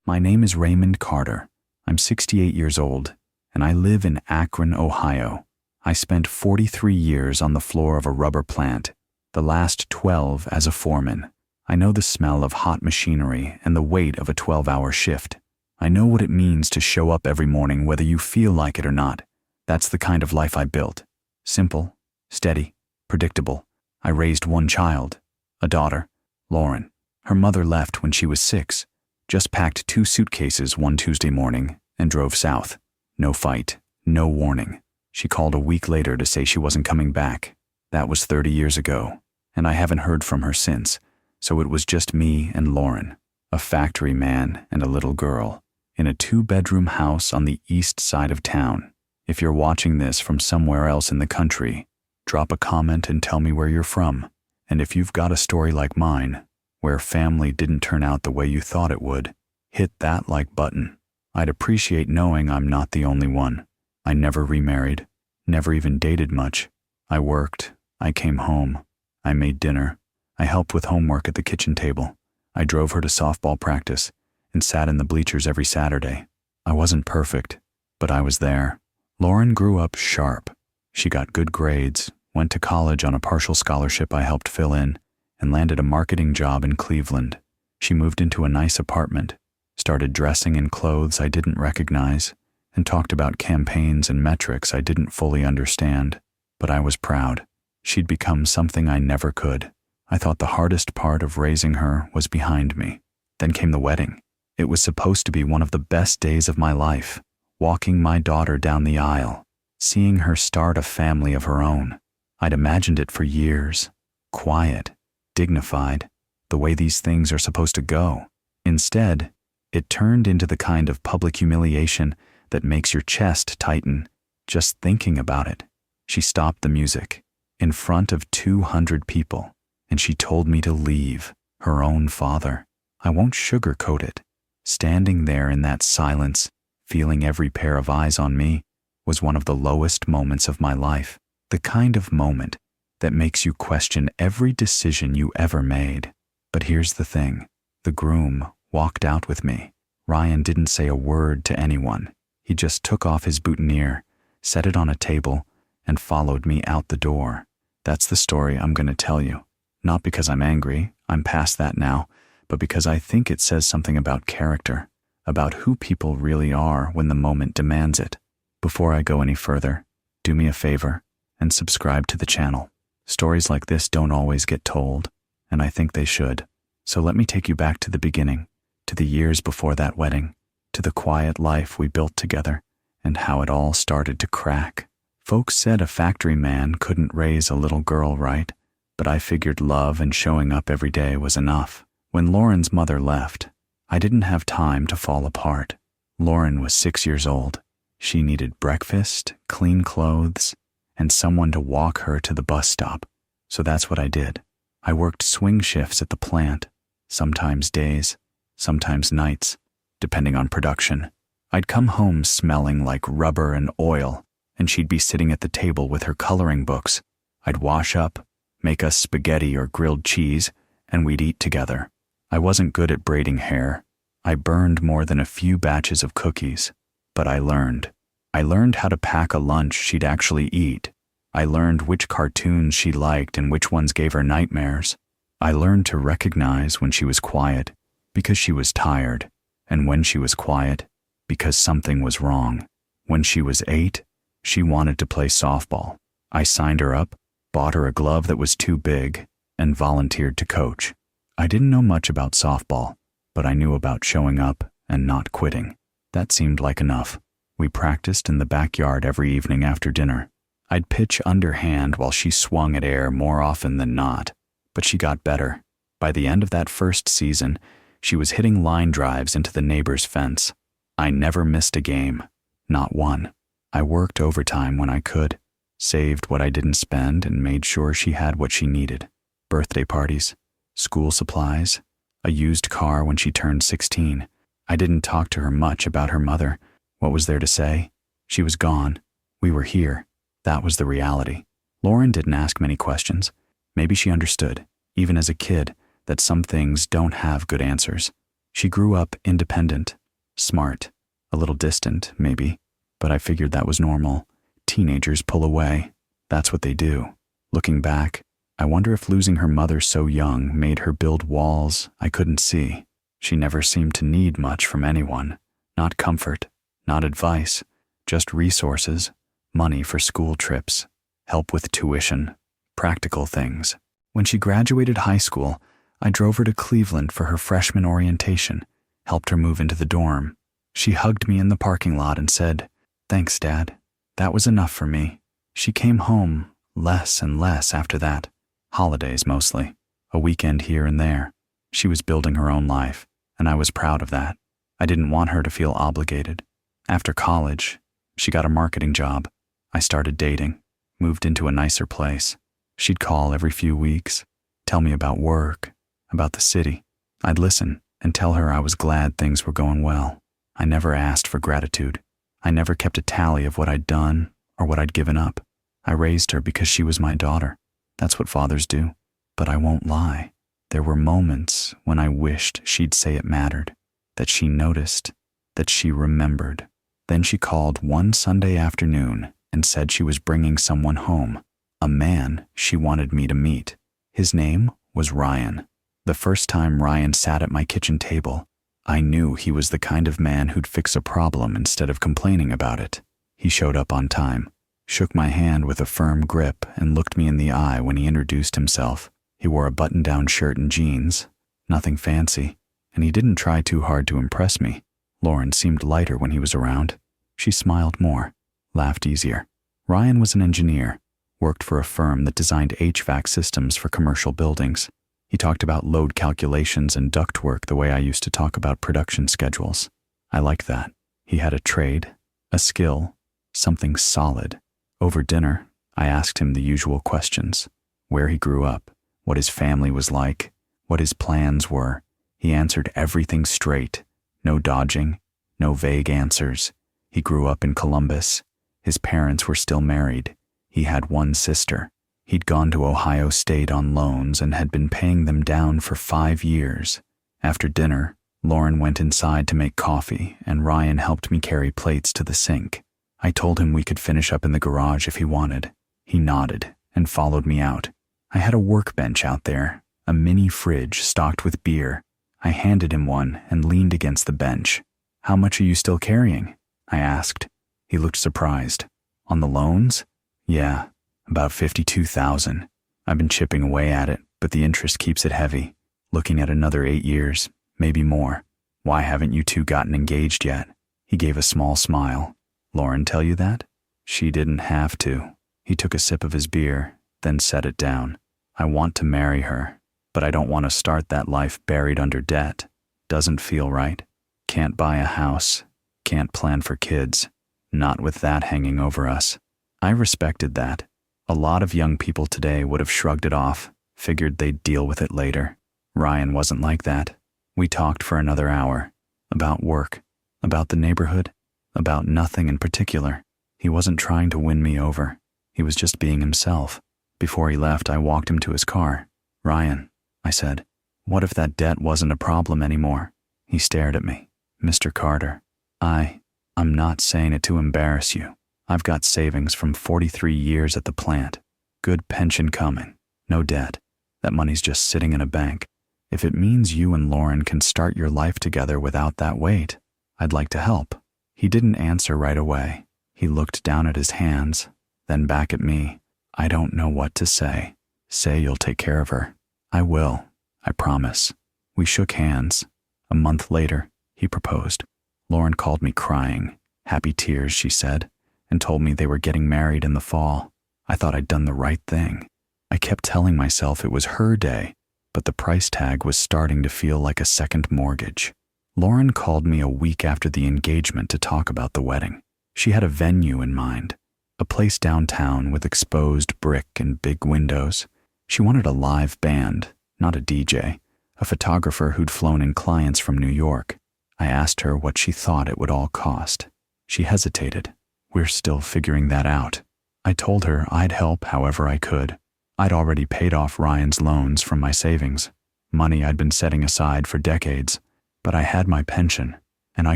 My name is Raymond Carter. I'm 68 years old, and I live in Akron, Ohio. I spent 43 years on the floor of a rubber plant, the last 12 as a foreman. I know the smell of hot machinery and the weight of a 12-hour shift. I know what it means to show up every morning whether you feel like it or not. That's the kind of life I built. Simple, steady, predictable. I raised one child, a daughter, Lauren. Her mother left when she was 6, just packed 2 suitcases one Tuesday morning and drove south. No fight, no warning. She called a week later to say she wasn't coming back. That was 30 years ago, and I haven't heard from her since. So it was just me and Lauren, a factory man and a little girl, in a 2-bedroom house on the east side of town. If you're watching this from somewhere else in the country, drop a comment and tell me where you're from. And if you've got a story like mine, where family didn't turn out the way you thought it would, hit that like button. I'd appreciate knowing I'm not the only one. I never remarried, never even dated much. I worked, I came home, I made dinner, I helped with homework at the kitchen table. I drove her to softball practice and sat in the bleachers every Saturday. I wasn't perfect, but I was there. Lauren grew up sharp. She got good grades, went to college on a partial scholarship I helped fill in, and landed a marketing job in Cleveland. She moved into a nice apartment, started dressing in clothes I didn't recognize, and talked about campaigns and metrics I didn't fully understand. But I was proud. She'd become something I never could. I thought the hardest part of raising her was behind me. Then came the wedding. It was supposed to be one of the best days of my life, walking my daughter down the aisle, seeing her start a family of her own. I'd imagined it for years, quiet, dignified, the way these things are supposed to go. Instead, it turned into the kind of public humiliation that makes your chest tighten just thinking about it. She stopped the music in front of 200 people, and she told me to leave, her own father. I won't sugarcoat it. Standing there in that silence, feeling every pair of eyes on me, was one of the lowest moments of my life. The kind of moment that makes you question every decision you ever made. But here's the thing. The groom walked out with me. Ryan didn't say a word to anyone. He just took off his boutonniere, set it on a table, and followed me out the door. That's the story I'm going to tell you. Not because I'm angry, I'm past that now, but because I think it says something about character, about who people really are when the moment demands it. Before I go any further, do me a favor and subscribe to the channel. Stories like this don't always get told, and I think they should. So let me take you back to the beginning, to the years before that wedding, to the quiet life we built together, and how it all started to crack. Folks said a factory man couldn't raise a little girl right, but I figured love and showing up every day was enough. When Lauren's mother left, I didn't have time to fall apart. Lauren was 6 years old. She needed breakfast, clean clothes, and someone to walk her to the bus stop. So that's what I did. I worked swing shifts at the plant, sometimes days, sometimes nights, depending on production. I'd come home smelling like rubber and oil, and she'd be sitting at the table with her coloring books. I'd wash up, make us spaghetti or grilled cheese, and we'd eat together. I wasn't good at braiding hair. I burned more than a few batches of cookies, but I learned. I learned how to pack a lunch she'd actually eat. I learned which cartoons she liked and which ones gave her nightmares. I learned to recognize when she was quiet, because she was tired, and when she was quiet, because something was wrong. When she was 8, she wanted to play softball. I signed her up, bought her a glove that was too big, and volunteered to coach. I didn't know much about softball, but I knew about showing up and not quitting. That seemed like enough. We practiced in the backyard every evening after dinner. I'd pitch underhand while she swung at air more often than not, but she got better. By the end of that first season, she was hitting line drives into the neighbor's fence. I never missed a game, not one. I worked overtime when I could, saved what I didn't spend, and made sure she had what she needed. Birthday parties, school supplies, a used car when she turned 16. I didn't talk to her much about her mother. What was there to say? She was gone. We were here. That was the reality. Lauren didn't ask many questions. Maybe she understood, even as a kid, that some things don't have good answers. She grew up independent, smart, a little distant, maybe, but I figured that was normal. Teenagers pull away. That's what they do. Looking back, I wonder if losing her mother so young made her build walls I couldn't see. She never seemed to need much from anyone. Not comfort, not advice, just resources, money for school trips, help with tuition, practical things. When she graduated high school, I drove her to Cleveland for her freshman orientation, helped her move into the dorm. She hugged me in the parking lot and said, "Thanks, Dad. That was enough for me." She came home less and less after that. Holidays mostly, a weekend here and there. She was building her own life, and I was proud of that. I didn't want her to feel obligated. After college, she got a marketing job. I started dating, moved into a nicer place. She'd call every few weeks, tell me about work, about the city. I'd listen and tell her I was glad things were going well. I never asked for gratitude. I never kept a tally of what I'd done or what I'd given up. I raised her because she was my daughter. That's what fathers do. But I won't lie. There were moments when I wished she'd say it mattered, that she noticed, that she remembered. Then she called one Sunday afternoon and said she was bringing someone home, a man she wanted me to meet. His name was Ryan. The first time Ryan sat at my kitchen table, I knew he was the kind of man who'd fix a problem instead of complaining about it. He showed up on time, shook my hand with a firm grip, and looked me in the eye when he introduced himself. He wore a button-down shirt and jeans, nothing fancy, and he didn't try too hard to impress me. Lauren seemed lighter when he was around. She smiled more, laughed easier. Ryan was an engineer, worked for a firm that designed HVAC systems for commercial buildings. He talked about load calculations and ductwork the way I used to talk about production schedules. I liked that. He had a trade, a skill, something solid. Over dinner, I asked him the usual questions: where he grew up, what his family was like, what his plans were. He answered everything straight, no dodging, no vague answers. He grew up in Columbus. His parents were still married. He had one sister. He'd gone to Ohio State on loans and had been paying them down for 5 years. After dinner, Lauren went inside to make coffee, and Ryan helped me carry plates to the sink. I told him we could finish up in the garage if he wanted. He nodded and followed me out. I had a workbench out there, a mini fridge stocked with beer. I handed him one and leaned against the bench. "How much are you still carrying?" I asked. He looked surprised. "On the loans?" "Yeah, about 52,000. I've been chipping away at it, but the interest keeps it heavy. Looking at another 8 years, maybe more. Why haven't you two gotten engaged yet?" He gave a small smile. "Lauren tell you that?" "She didn't have to." He took a sip of his beer, then set it down. "I want to marry her, but I don't want to start that life buried under debt. Doesn't feel right. Can't buy a house, can't plan for kids, not with that hanging over us." I respected that. A lot of young people today would have shrugged it off, figured they'd deal with it later. Ryan wasn't like that. We talked for another hour, about work, about the neighborhood, about nothing in particular. He wasn't trying to win me over. He was just being himself. Before he left, I walked him to his car. "Ryan," I said, "what if that debt wasn't a problem anymore?" He stared at me. "Mr. Carter, I'm not saying it to embarrass you. I've got savings from 43 years at the plant. Good pension coming. No debt. That money's just sitting in a bank. If it means you and Lauren can start your life together without that weight, I'd like to help." He didn't answer right away. He looked down at his hands, then back at me. "I don't know what to say. Say you'll take care of her." "I will. I promise." We shook hands. A month later, he proposed. Lauren called me crying. Happy tears, she said, and told me they were getting married in the fall. I thought I'd done the right thing. I kept telling myself it was her day, but the price tag was starting to feel like a second mortgage. Lauren called me a week after the engagement to talk about the wedding. She had a venue in mind, a place downtown with exposed brick and big windows. She wanted a live band, not a DJ, a photographer who'd flown in clients from New York. I asked her what she thought it would all cost. She hesitated. "We're still figuring that out." I told her I'd help however I could. I'd already paid off Ryan's loans from my savings, money I'd been setting aside for decades, But I had my pension, and I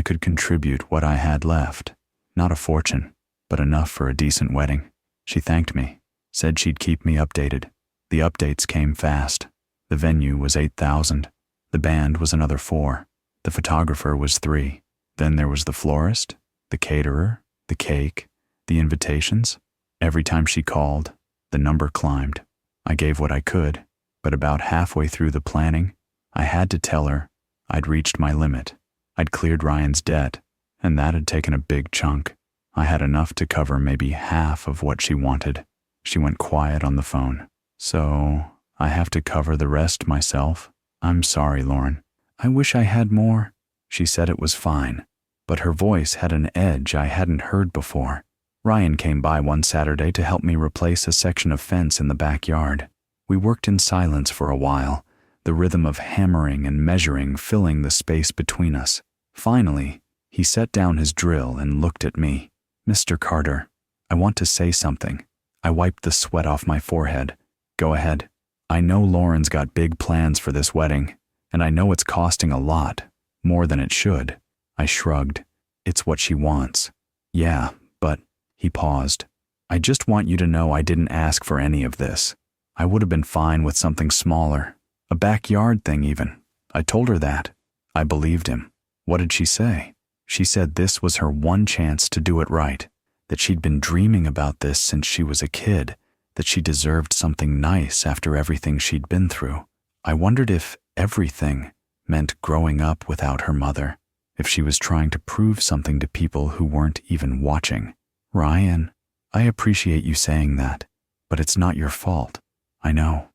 could contribute what I had left. Not a fortune, but enough for a decent wedding. She thanked me, said she'd keep me updated. The updates came fast. The venue was 8,000. The band was another 4. The photographer was 3. Then there was the florist, the caterer, the cake, the invitations. Every time she called, the number climbed. I gave what I could, but about halfway through the planning, I had to tell her I'd reached my limit. I'd cleared Ryan's debt, and that had taken a big chunk. I had enough to cover maybe half of what she wanted. She went quiet on the phone. So, I have to cover the rest myself? I'm sorry, Lauren. I wish I had more. She said it was fine, but her voice had an edge I hadn't heard before. Ryan came by one Saturday to help me replace a section of fence in the backyard. We worked in silence for a while, the rhythm of hammering and measuring filling the space between us. Finally, he set down his drill and looked at me. Mr. Carter, I want to say something. I wiped the sweat off my forehead. Go ahead. I know Lauren's got big plans for this wedding, and I know it's costing a lot, more than it should. I shrugged. It's what she wants. Yeah, but... He paused. I just want you to know I didn't ask for any of this. I would have been fine with something smaller. A backyard thing even. I told her that. I believed him. What did she say? She said this was her one chance to do it right, that she'd been dreaming about this since she was a kid, that she deserved something nice after everything she'd been through. I wondered if everything meant growing up without her mother, if she was trying to prove something to people who weren't even watching. Ryan, I appreciate you saying that, but it's not your fault. I know.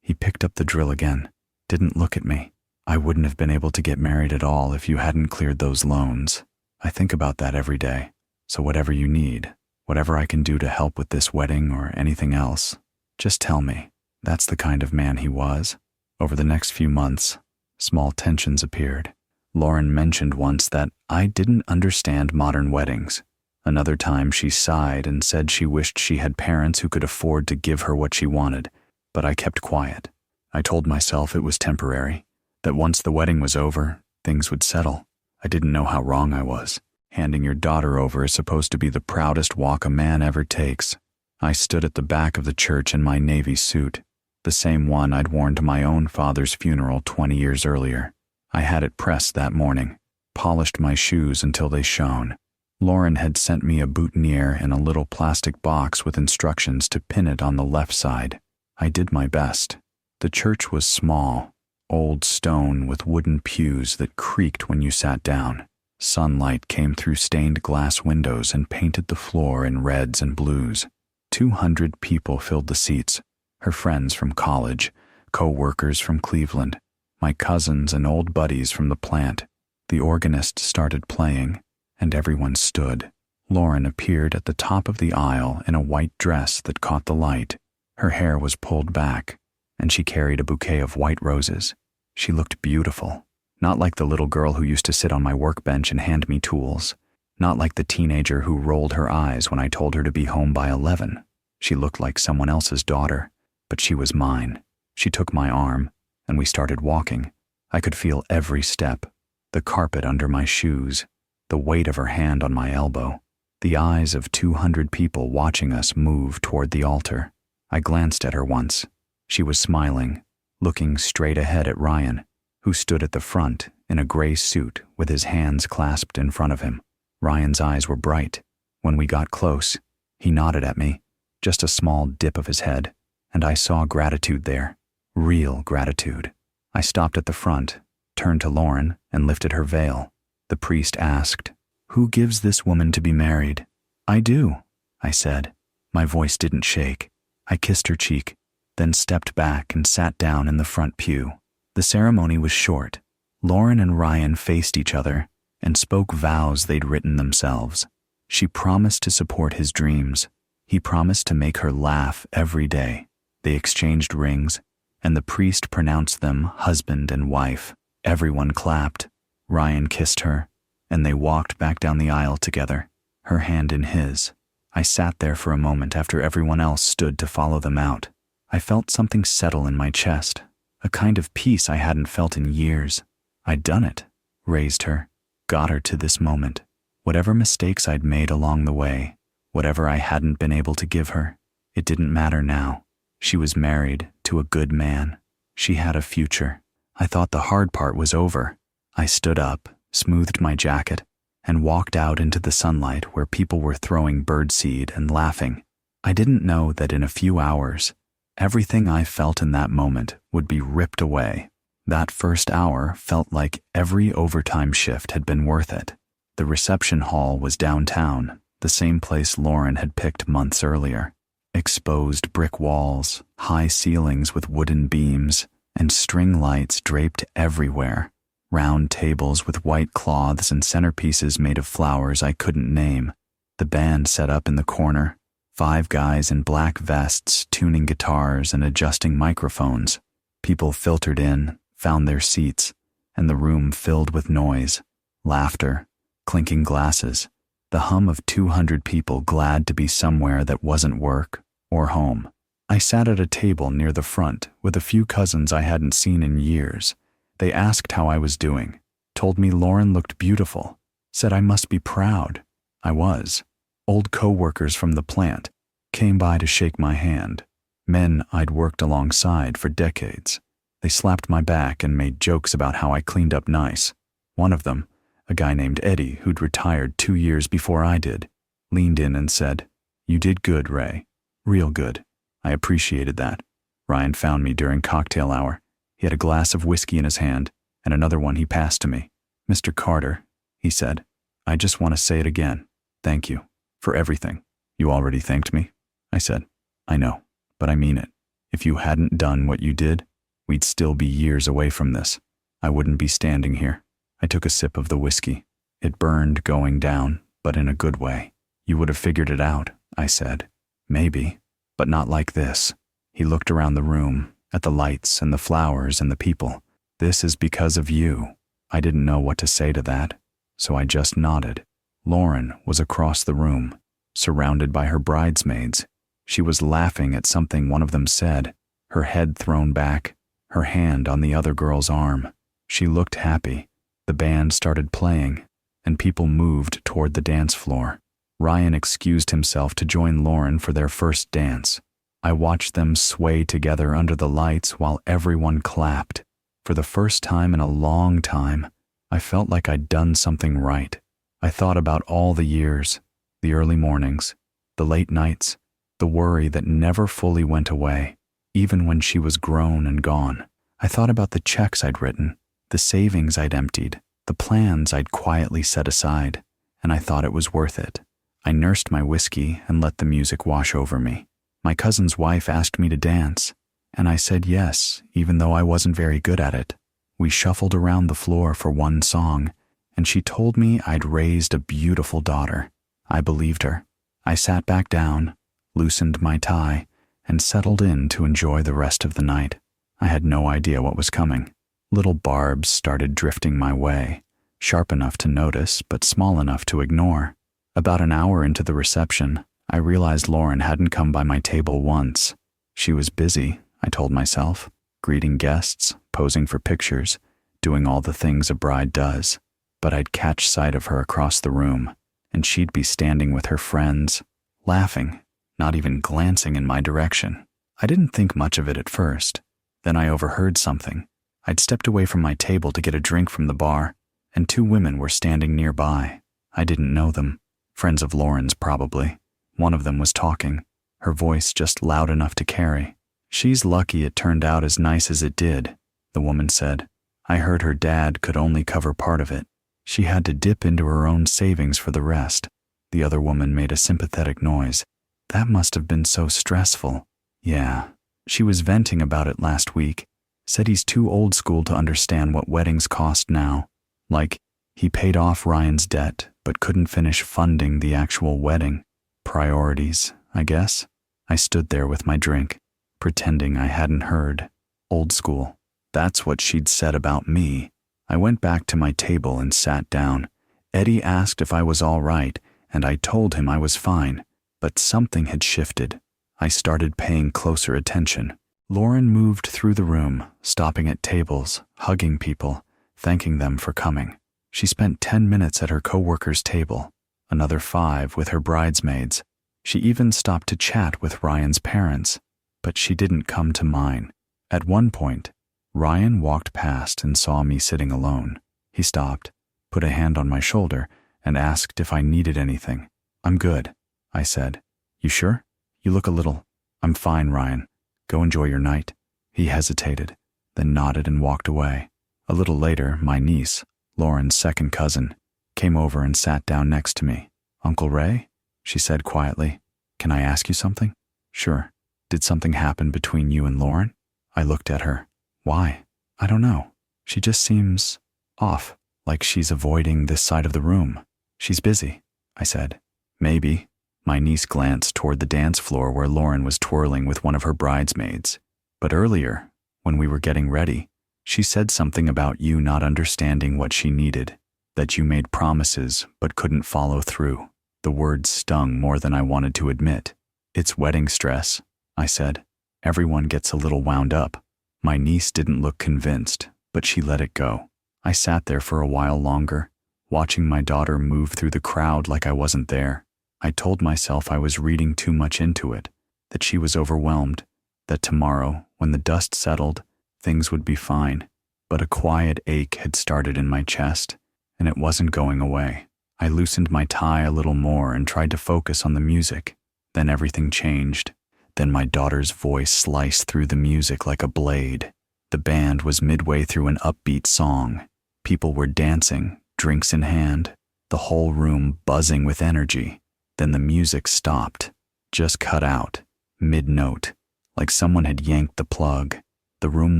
He picked up the drill again, didn't look at me. I wouldn't have been able to get married at all if you hadn't cleared those loans. I think about that every day. So whatever you need, whatever I can do to help with this wedding or anything else, just tell me. That's the kind of man he was. Over the next few months, small tensions appeared. Lauren mentioned once that I didn't understand modern weddings. Another time she sighed and said she wished she had parents who could afford to give her what she wanted, but I kept quiet. I told myself it was temporary, that once the wedding was over, things would settle. I didn't know how wrong I was. Handing your daughter over is supposed to be the proudest walk a man ever takes. I stood at the back of the church in my navy suit, the same one I'd worn to my own father's funeral 20 years earlier. I had it pressed that morning, polished my shoes until they shone. Lauren had sent me a boutonniere in a little plastic box with instructions to pin it on the left side. I did my best. The church was small, old stone with wooden pews that creaked when you sat down. Sunlight came through stained glass windows and painted the floor in reds and blues. 200 people filled the seats, her friends from college, co-workers from Cleveland, my cousins and old buddies from the plant. The organist started playing, and everyone stood. Lauren appeared at the top of the aisle in a white dress that caught the light. Her hair was pulled back, and she carried a bouquet of white roses. She looked beautiful, not like the little girl who used to sit on my workbench and hand me tools, not like the teenager who rolled her eyes when I told her to be home by 11. She looked like someone else's daughter, but she was mine. She took my arm, and we started walking. I could feel every step, the carpet under my shoes, the weight of her hand on my elbow, the eyes of 200 people watching us move toward the altar. I glanced at her once. She was smiling, looking straight ahead at Ryan, who stood at the front in a gray suit with his hands clasped in front of him. Ryan's eyes were bright. When we got close, he nodded at me, just a small dip of his head, and I saw gratitude there, real gratitude. I stopped at the front, turned to Lauren, and lifted her veil. The priest asked, "Who gives this woman to be married?" "I do," I said. My voice didn't shake. I kissed her cheek, then stepped back and sat down in the front pew. The ceremony was short. Lauren and Ryan faced each other and spoke vows they'd written themselves. She promised to support his dreams. He promised to make her laugh every day. They exchanged rings, and the priest pronounced them husband and wife. Everyone clapped. Ryan kissed her, and they walked back down the aisle together, her hand in his. I sat there for a moment after everyone else stood to follow them out. I felt something settle in my chest, a kind of peace I hadn't felt in years. I'd done it, raised her, got her to this moment. Whatever mistakes I'd made along the way, whatever I hadn't been able to give her, it didn't matter now. She was married to a good man. She had a future. I thought the hard part was over. I stood up, smoothed my jacket, and walked out into the sunlight where people were throwing birdseed and laughing. I didn't know that in a few hours, everything I felt in that moment would be ripped away. That first hour felt like every overtime shift had been worth it. The reception hall was downtown, the same place Lauren had picked months earlier. Exposed brick walls, high ceilings with wooden beams, and string lights draped everywhere. Round tables with white cloths and centerpieces made of flowers I couldn't name. The band set up in the corner, 5 guys in black vests tuning guitars and adjusting microphones. People filtered in, found their seats, and the room filled with noise, laughter, clinking glasses, the hum of 200 people glad to be somewhere that wasn't work or home. I sat at a table near the front with a few cousins I hadn't seen in years. They asked how I was doing, told me Lauren looked beautiful, said I must be proud. I was. Old co-workers from the plant came by to shake my hand, men I'd worked alongside for decades. They slapped my back and made jokes about how I cleaned up nice. One of them, a guy named Eddie who'd retired 2 years before I did, leaned in and said, "You did good, Ray. Real good." I appreciated that. Ryan found me during cocktail hour. He had a glass of whiskey in his hand and another one he passed to me. "Mr. Carter," he said, "I just want to say it again. Thank you for everything." "You already thanked me," I said. "I know, but I mean it. If you hadn't done what you did, we'd still be years away from this. I wouldn't be standing here." I took a sip of the whiskey. It burned going down, but in a good way. "You would have figured it out," I said. "Maybe, but not like this." He looked around the room, at the lights and the flowers and the people. "This is because of you." I didn't know what to say to that, so I just nodded. Lauren was across the room, surrounded by her bridesmaids. She was laughing at something one of them said, her head thrown back, her hand on the other girl's arm. She looked happy. The band started playing, and people moved toward the dance floor. Ryan excused himself to join Lauren for their first dance. I watched them sway together under the lights while everyone clapped. For the first time in a long time, I felt like I'd done something right. I thought about all the years, the early mornings, the late nights, the worry that never fully went away, even when she was grown and gone. I thought about the checks I'd written, the savings I'd emptied, the plans I'd quietly set aside, and I thought it was worth it. I nursed my whiskey and let the music wash over me. My cousin's wife asked me to dance, and I said yes, even though I wasn't very good at it. We shuffled around the floor for one song, and she told me I'd raised a beautiful daughter. I believed her. I sat back down, loosened my tie, and settled in to enjoy the rest of the night. I had no idea what was coming. Little barbs started drifting my way, sharp enough to notice, but small enough to ignore. About an hour into the reception, I realized Lauren hadn't come by my table once. She was busy, I told myself, greeting guests, posing for pictures, doing all the things a bride does. But I'd catch sight of her across the room, and she'd be standing with her friends, laughing, not even glancing in my direction. I didn't think much of it at first. Then I overheard something. I'd stepped away from my table to get a drink from the bar, and 2 women were standing nearby. I didn't know them. Friends of Lauren's, probably. One of them was talking, her voice just loud enough to carry. "She's lucky it turned out as nice as it did," the woman said. "I heard her dad could only cover part of it. She had to dip into her own savings for the rest." The other woman made a sympathetic noise. "That must have been so stressful." "Yeah. She was venting about it last week. Said he's too old school to understand what weddings cost now. Like, he paid off Ryan's debt, but couldn't finish funding the actual wedding. Priorities, I guess." I stood there with my drink, pretending I hadn't heard. Old school. That's what she'd said about me. I went back to my table and sat down. Eddie asked if I was all right, and I told him I was fine. But something had shifted. I started paying closer attention. Lauren moved through the room, stopping at tables, hugging people, thanking them for coming. She spent 10 minutes at her coworker's table, another 5 with her bridesmaids. She even stopped to chat with Ryan's parents, but she didn't come to mine. At one point, Ryan walked past and saw me sitting alone. He stopped, put a hand on my shoulder, and asked if I needed anything. "I'm good," I said. "You sure? You look a little—" "I'm fine, Ryan. Go enjoy your night." He hesitated, then nodded and walked away. A little later, my niece, Lauren's second cousin, came over and sat down next to me. "Uncle Ray?" she said quietly. "Can I ask you something?" "Sure. Did something happen between you and Lauren?" I looked at her. "Why?" "I don't know. She just seems off, like she's avoiding this side of the room." "She's busy," I said. "Maybe." My niece glanced toward the dance floor where Lauren was twirling with one of her bridesmaids. "But earlier, when we were getting ready, she said something about you not understanding what she needed, that you made promises but couldn't follow through." The words stung more than I wanted to admit. "It's wedding stress," I said. "Everyone gets a little wound up." My niece didn't look convinced, but she let it go. I sat there for a while longer, watching my daughter move through the crowd like I wasn't there. I told myself I was reading too much into it, that she was overwhelmed, that tomorrow, when the dust settled, things would be fine. But a quiet ache had started in my chest, and it wasn't going away. I loosened my tie a little more and tried to focus on the music. Then everything changed. Then my daughter's voice sliced through the music like a blade. The band was midway through an upbeat song. People were dancing, drinks in hand, the whole room buzzing with energy. Then the music stopped, just cut out, mid-note, like someone had yanked the plug. The room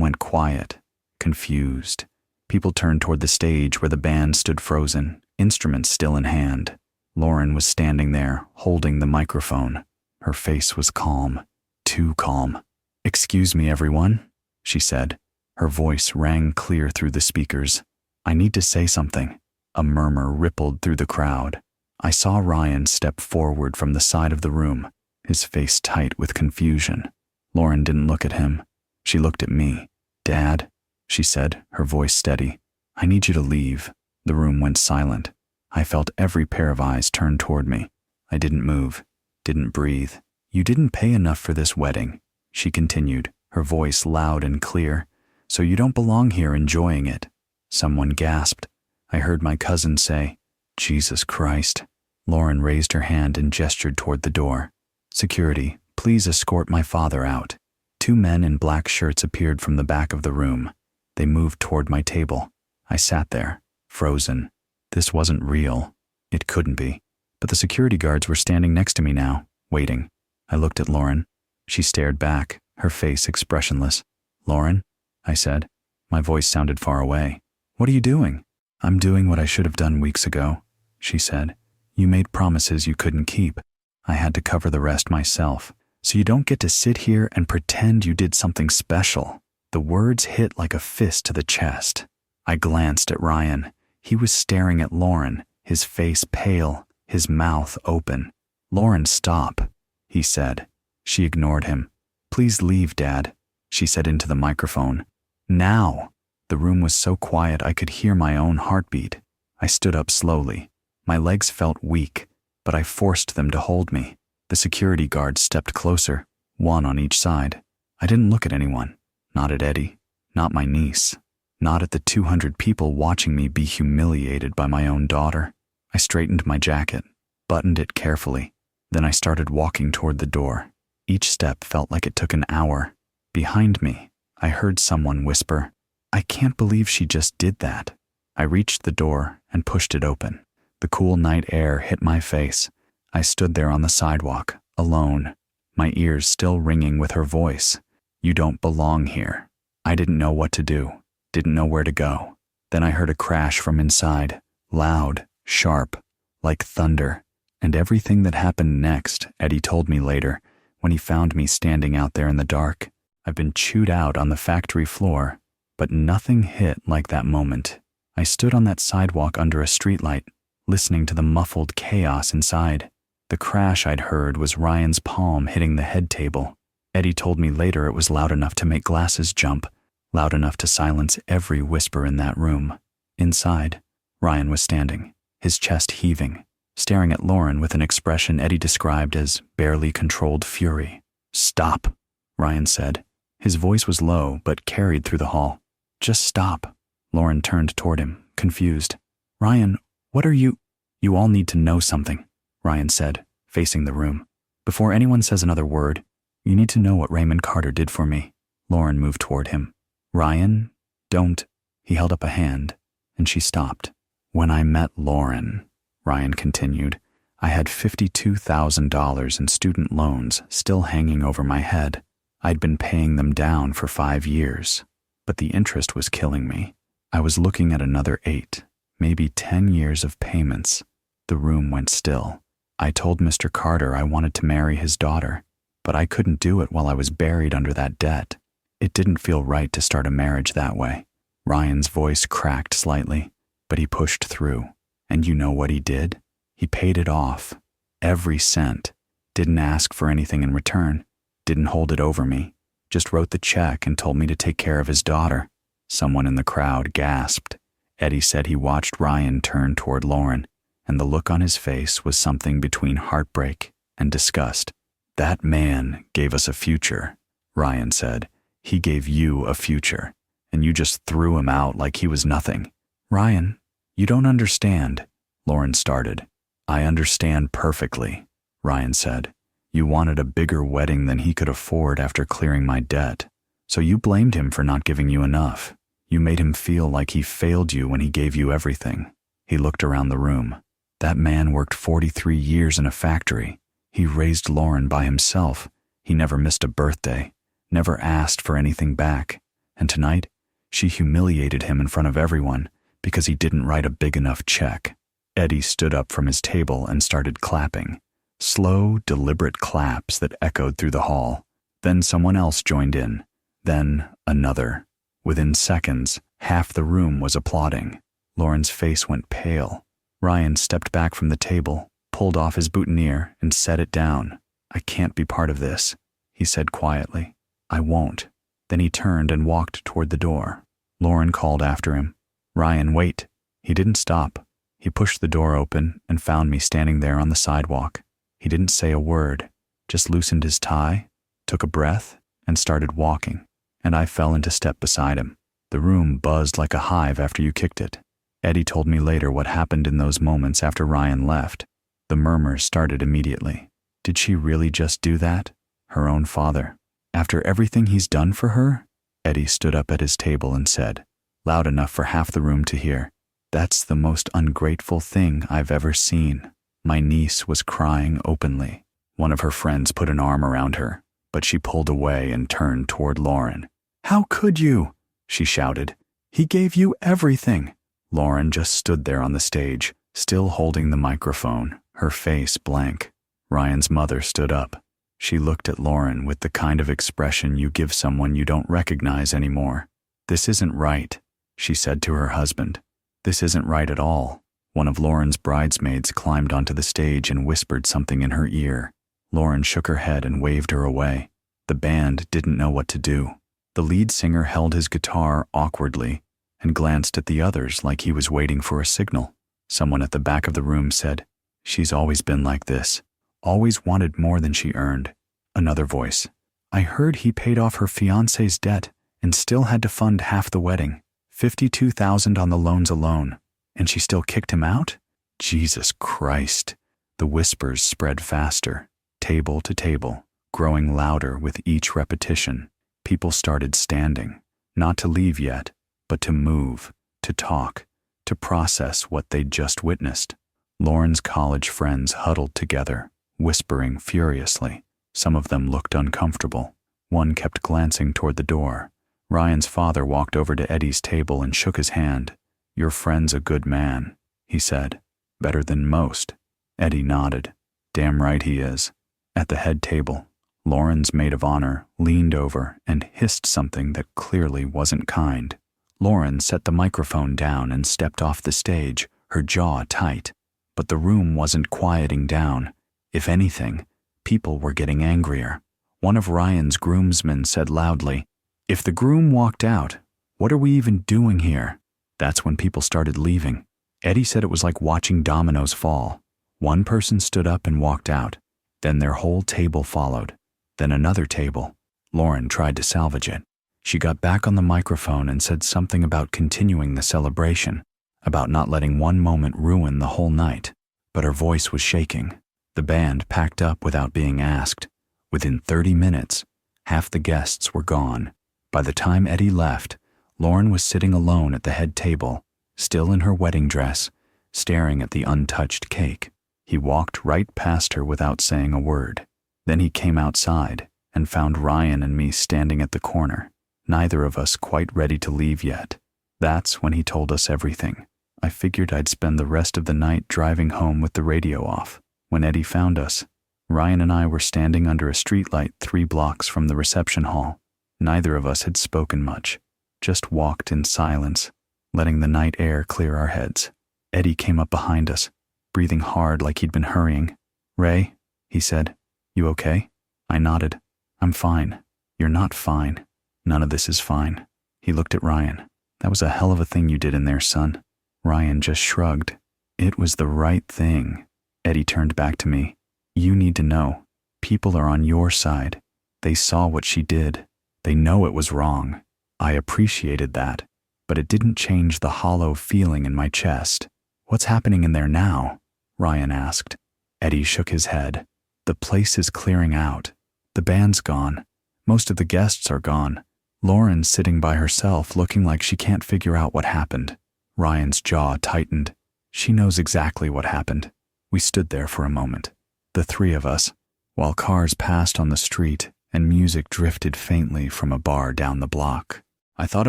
went quiet, confused. People turned toward the stage where the band stood frozen, instruments still in hand. Lauren was standing there, holding the microphone. Her face was calm, too calm. "Excuse me, everyone," she said. Her voice rang clear through the speakers. "I need to say something." A murmur rippled through the crowd. I saw Ryan step forward from the side of the room, his face tight with confusion. Lauren didn't look at him. She looked at me. "Dad," she said, her voice steady, "I need you to leave." The room went silent. I felt every pair of eyes turn toward me. I didn't move, didn't breathe. "You didn't pay enough for this wedding," she continued, her voice loud and clear, "so you don't belong here enjoying it." Someone gasped. I heard my cousin say, "Jesus Christ." Lauren raised her hand and gestured toward the door. "Security, please escort my father out." 2 men in black shirts appeared from the back of the room. They moved toward my table. I sat there, frozen. This wasn't real. It couldn't be. But the security guards were standing next to me now, waiting. I looked at Lauren. She stared back, her face expressionless. "Lauren?" I said. My voice sounded far away. "What are you doing?" "I'm doing what I should have done weeks ago," she said. "You made promises you couldn't keep. I had to cover the rest myself. So you don't get to sit here and pretend you did something special." The words hit like a fist to the chest. I glanced at Ryan. He was staring at Lauren, his face pale, his mouth open. "Lauren, stop," he said. She ignored him. "Please leave, Dad," she said into the microphone. "Now." The room was so quiet I could hear my own heartbeat. I stood up slowly. My legs felt weak, but I forced them to hold me. The security guards stepped closer, 1 on each side. I didn't look at anyone. Not at Eddie. Not my niece. Not at the 200 people watching me be humiliated by my own daughter. I straightened my jacket, buttoned it carefully. Then I started walking toward the door. Each step felt like it took an hour. Behind me, I heard someone whisper, "I can't believe she just did that." I reached the door and pushed it open. The cool night air hit my face. I stood there on the sidewalk, alone, my ears still ringing with her voice. "You don't belong here." I didn't know what to do, didn't know where to go. Then I heard a crash from inside, loud, sharp, like thunder. And everything that happened next, Eddie told me later, when he found me standing out there in the dark. I've been chewed out on the factory floor, but nothing hit like that moment. I stood on that sidewalk under a streetlight, listening to the muffled chaos inside. The crash I'd heard was Ryan's palm hitting the head table. Eddie told me later it was loud enough to make glasses jump, loud enough to silence every whisper in that room. Inside, Ryan was standing, his chest heaving, staring at Lauren with an expression Eddie described as barely controlled fury. "Stop," Ryan said. His voice was low but carried through the hall. "Just stop." Lauren turned toward him, confused. "Ryan, what are you—" "You all need to know something," Ryan said, facing the room. "Before anyone says another word, you need to know what Raymond Carter did for me." Lauren moved toward him. "Ryan, don't—" He held up a hand, and she stopped. "When I met Lauren," Ryan continued, "I had $52,000 in student loans still hanging over my head. I'd been paying them down for 5 years, but the interest was killing me. I was looking at another 8, maybe 10 years of payments." The room went still. "I told Mr. Carter I wanted to marry his daughter, but I couldn't do it while I was buried under that debt. It didn't feel right to start a marriage that way." Ryan's voice cracked slightly, but he pushed through. "And you know what he did? He paid it off. Every cent. Didn't ask for anything in return. Didn't hold it over me. Just wrote the check and told me to take care of his daughter." Someone in the crowd gasped. Eddie said he watched Ryan turn toward Lauren, and the look on his face was something between heartbreak and disgust. "That man gave us a future," Ryan said. "He gave you a future, and you just threw him out like he was nothing." "Ryan, you don't understand," Lauren started. "I understand perfectly," Ryan said. "You wanted a bigger wedding than he could afford after clearing my debt, so you blamed him for not giving you enough. You made him feel like he failed you when he gave you everything." He looked around the room. "That man worked 43 years in a factory. He raised Lauren by himself. He never missed a birthday, never asked for anything back. And tonight, she humiliated him in front of everyone because he didn't write a big enough check." Eddie stood up from his table and started clapping. Slow, deliberate claps that echoed through the hall. Then someone else joined in. Then another. Within seconds, half the room was applauding. Lauren's face went pale. Ryan stepped back from the table, pulled off his boutonniere, and set it down. "I can't be part of this," he said quietly. "I won't." Then he turned and walked toward the door. Lauren called after him. "Ryan, wait." He didn't stop. He pushed the door open and found me standing there on the sidewalk. He didn't say a word, just loosened his tie, took a breath, and started walking, and I fell into step beside him. The room buzzed like a hive after you kicked it. Eddie told me later what happened in those moments after Ryan left. The murmurs started immediately. Did she really just do that? Her own father. After everything he's done for her? Eddie stood up at his table and said, loud enough for half the room to hear, "That's the most ungrateful thing I've ever seen." My niece was crying openly. One of her friends put an arm around her, but she pulled away and turned toward Lauren. "How could you?" she shouted. "He gave you everything." Lauren just stood there on the stage, still holding the microphone, her face blank. Ryan's mother stood up. She looked at Lauren with the kind of expression you give someone you don't recognize anymore. "This isn't right," she said to her husband. "This isn't right at all." One of Lauren's bridesmaids climbed onto the stage and whispered something in her ear. Lauren shook her head and waved her away. The band didn't know what to do. The lead singer held his guitar awkwardly and glanced at the others like he was waiting for a signal. Someone at the back of the room said, "She's always been like this. Always wanted more than she earned." Another voice, "I heard he paid off her fiancé's debt and still had to fund half the wedding. $52,000 on the loans alone. And she still kicked him out? Jesus Christ." The whispers spread faster, table to table, growing louder with each repetition. People started standing, not to leave yet, but to move, to talk, to process what they'd just witnessed. Lauren's college friends huddled together, whispering furiously. Some of them looked uncomfortable. One kept glancing toward the door. Ryan's father walked over to Eddie's table and shook his hand. "Your friend's a good man," he said. "Better than most." Eddie nodded. "Damn right he is." At the head table, Lauren's maid of honor leaned over and hissed something that clearly wasn't kind. Lauren set the microphone down and stepped off the stage, her jaw tight. But the room wasn't quieting down. If anything, people were getting angrier. One of Ryan's groomsmen said loudly, "If the groom walked out, what are we even doing here?" That's when people started leaving. Eddie said it was like watching dominoes fall. One person stood up and walked out. Then their whole table followed. Then another table. Lauren tried to salvage it. She got back on the microphone and said something about continuing the celebration, about not letting one moment ruin the whole night. But her voice was shaking. The band packed up without being asked. Within 30 minutes, half the guests were gone. By the time Eddie left, Lauren was sitting alone at the head table, still in her wedding dress, staring at the untouched cake. He walked right past her without saying a word. Then he came outside and found Ryan and me standing at the corner, neither of us quite ready to leave yet. That's when he told us everything. I figured I'd spend the rest of the night driving home with the radio off. When Eddie found us, Ryan and I were standing under a streetlight 3 blocks from the reception hall. Neither of us had spoken much, just walked in silence, letting the night air clear our heads. Eddie came up behind us, breathing hard like he'd been hurrying. "Ray," he said, "you okay?" I nodded. "I'm fine." "You're not fine. None of this is fine." He looked at Ryan. "That was a hell of a thing you did in there, son." Ryan just shrugged. "It was the right thing." Eddie turned back to me. "You need to know. People are on your side. They saw what she did. They know it was wrong." I appreciated that, but it didn't change the hollow feeling in my chest. "What's happening in there now?" Ryan asked. Eddie shook his head. "The place is clearing out. The band's gone. Most of the guests are gone. Lauren's sitting by herself looking like she can't figure out what happened." Ryan's jaw tightened. "She knows exactly what happened." We stood there for a moment, the 3 of us, while cars passed on the street and music drifted faintly from a bar down the block. I thought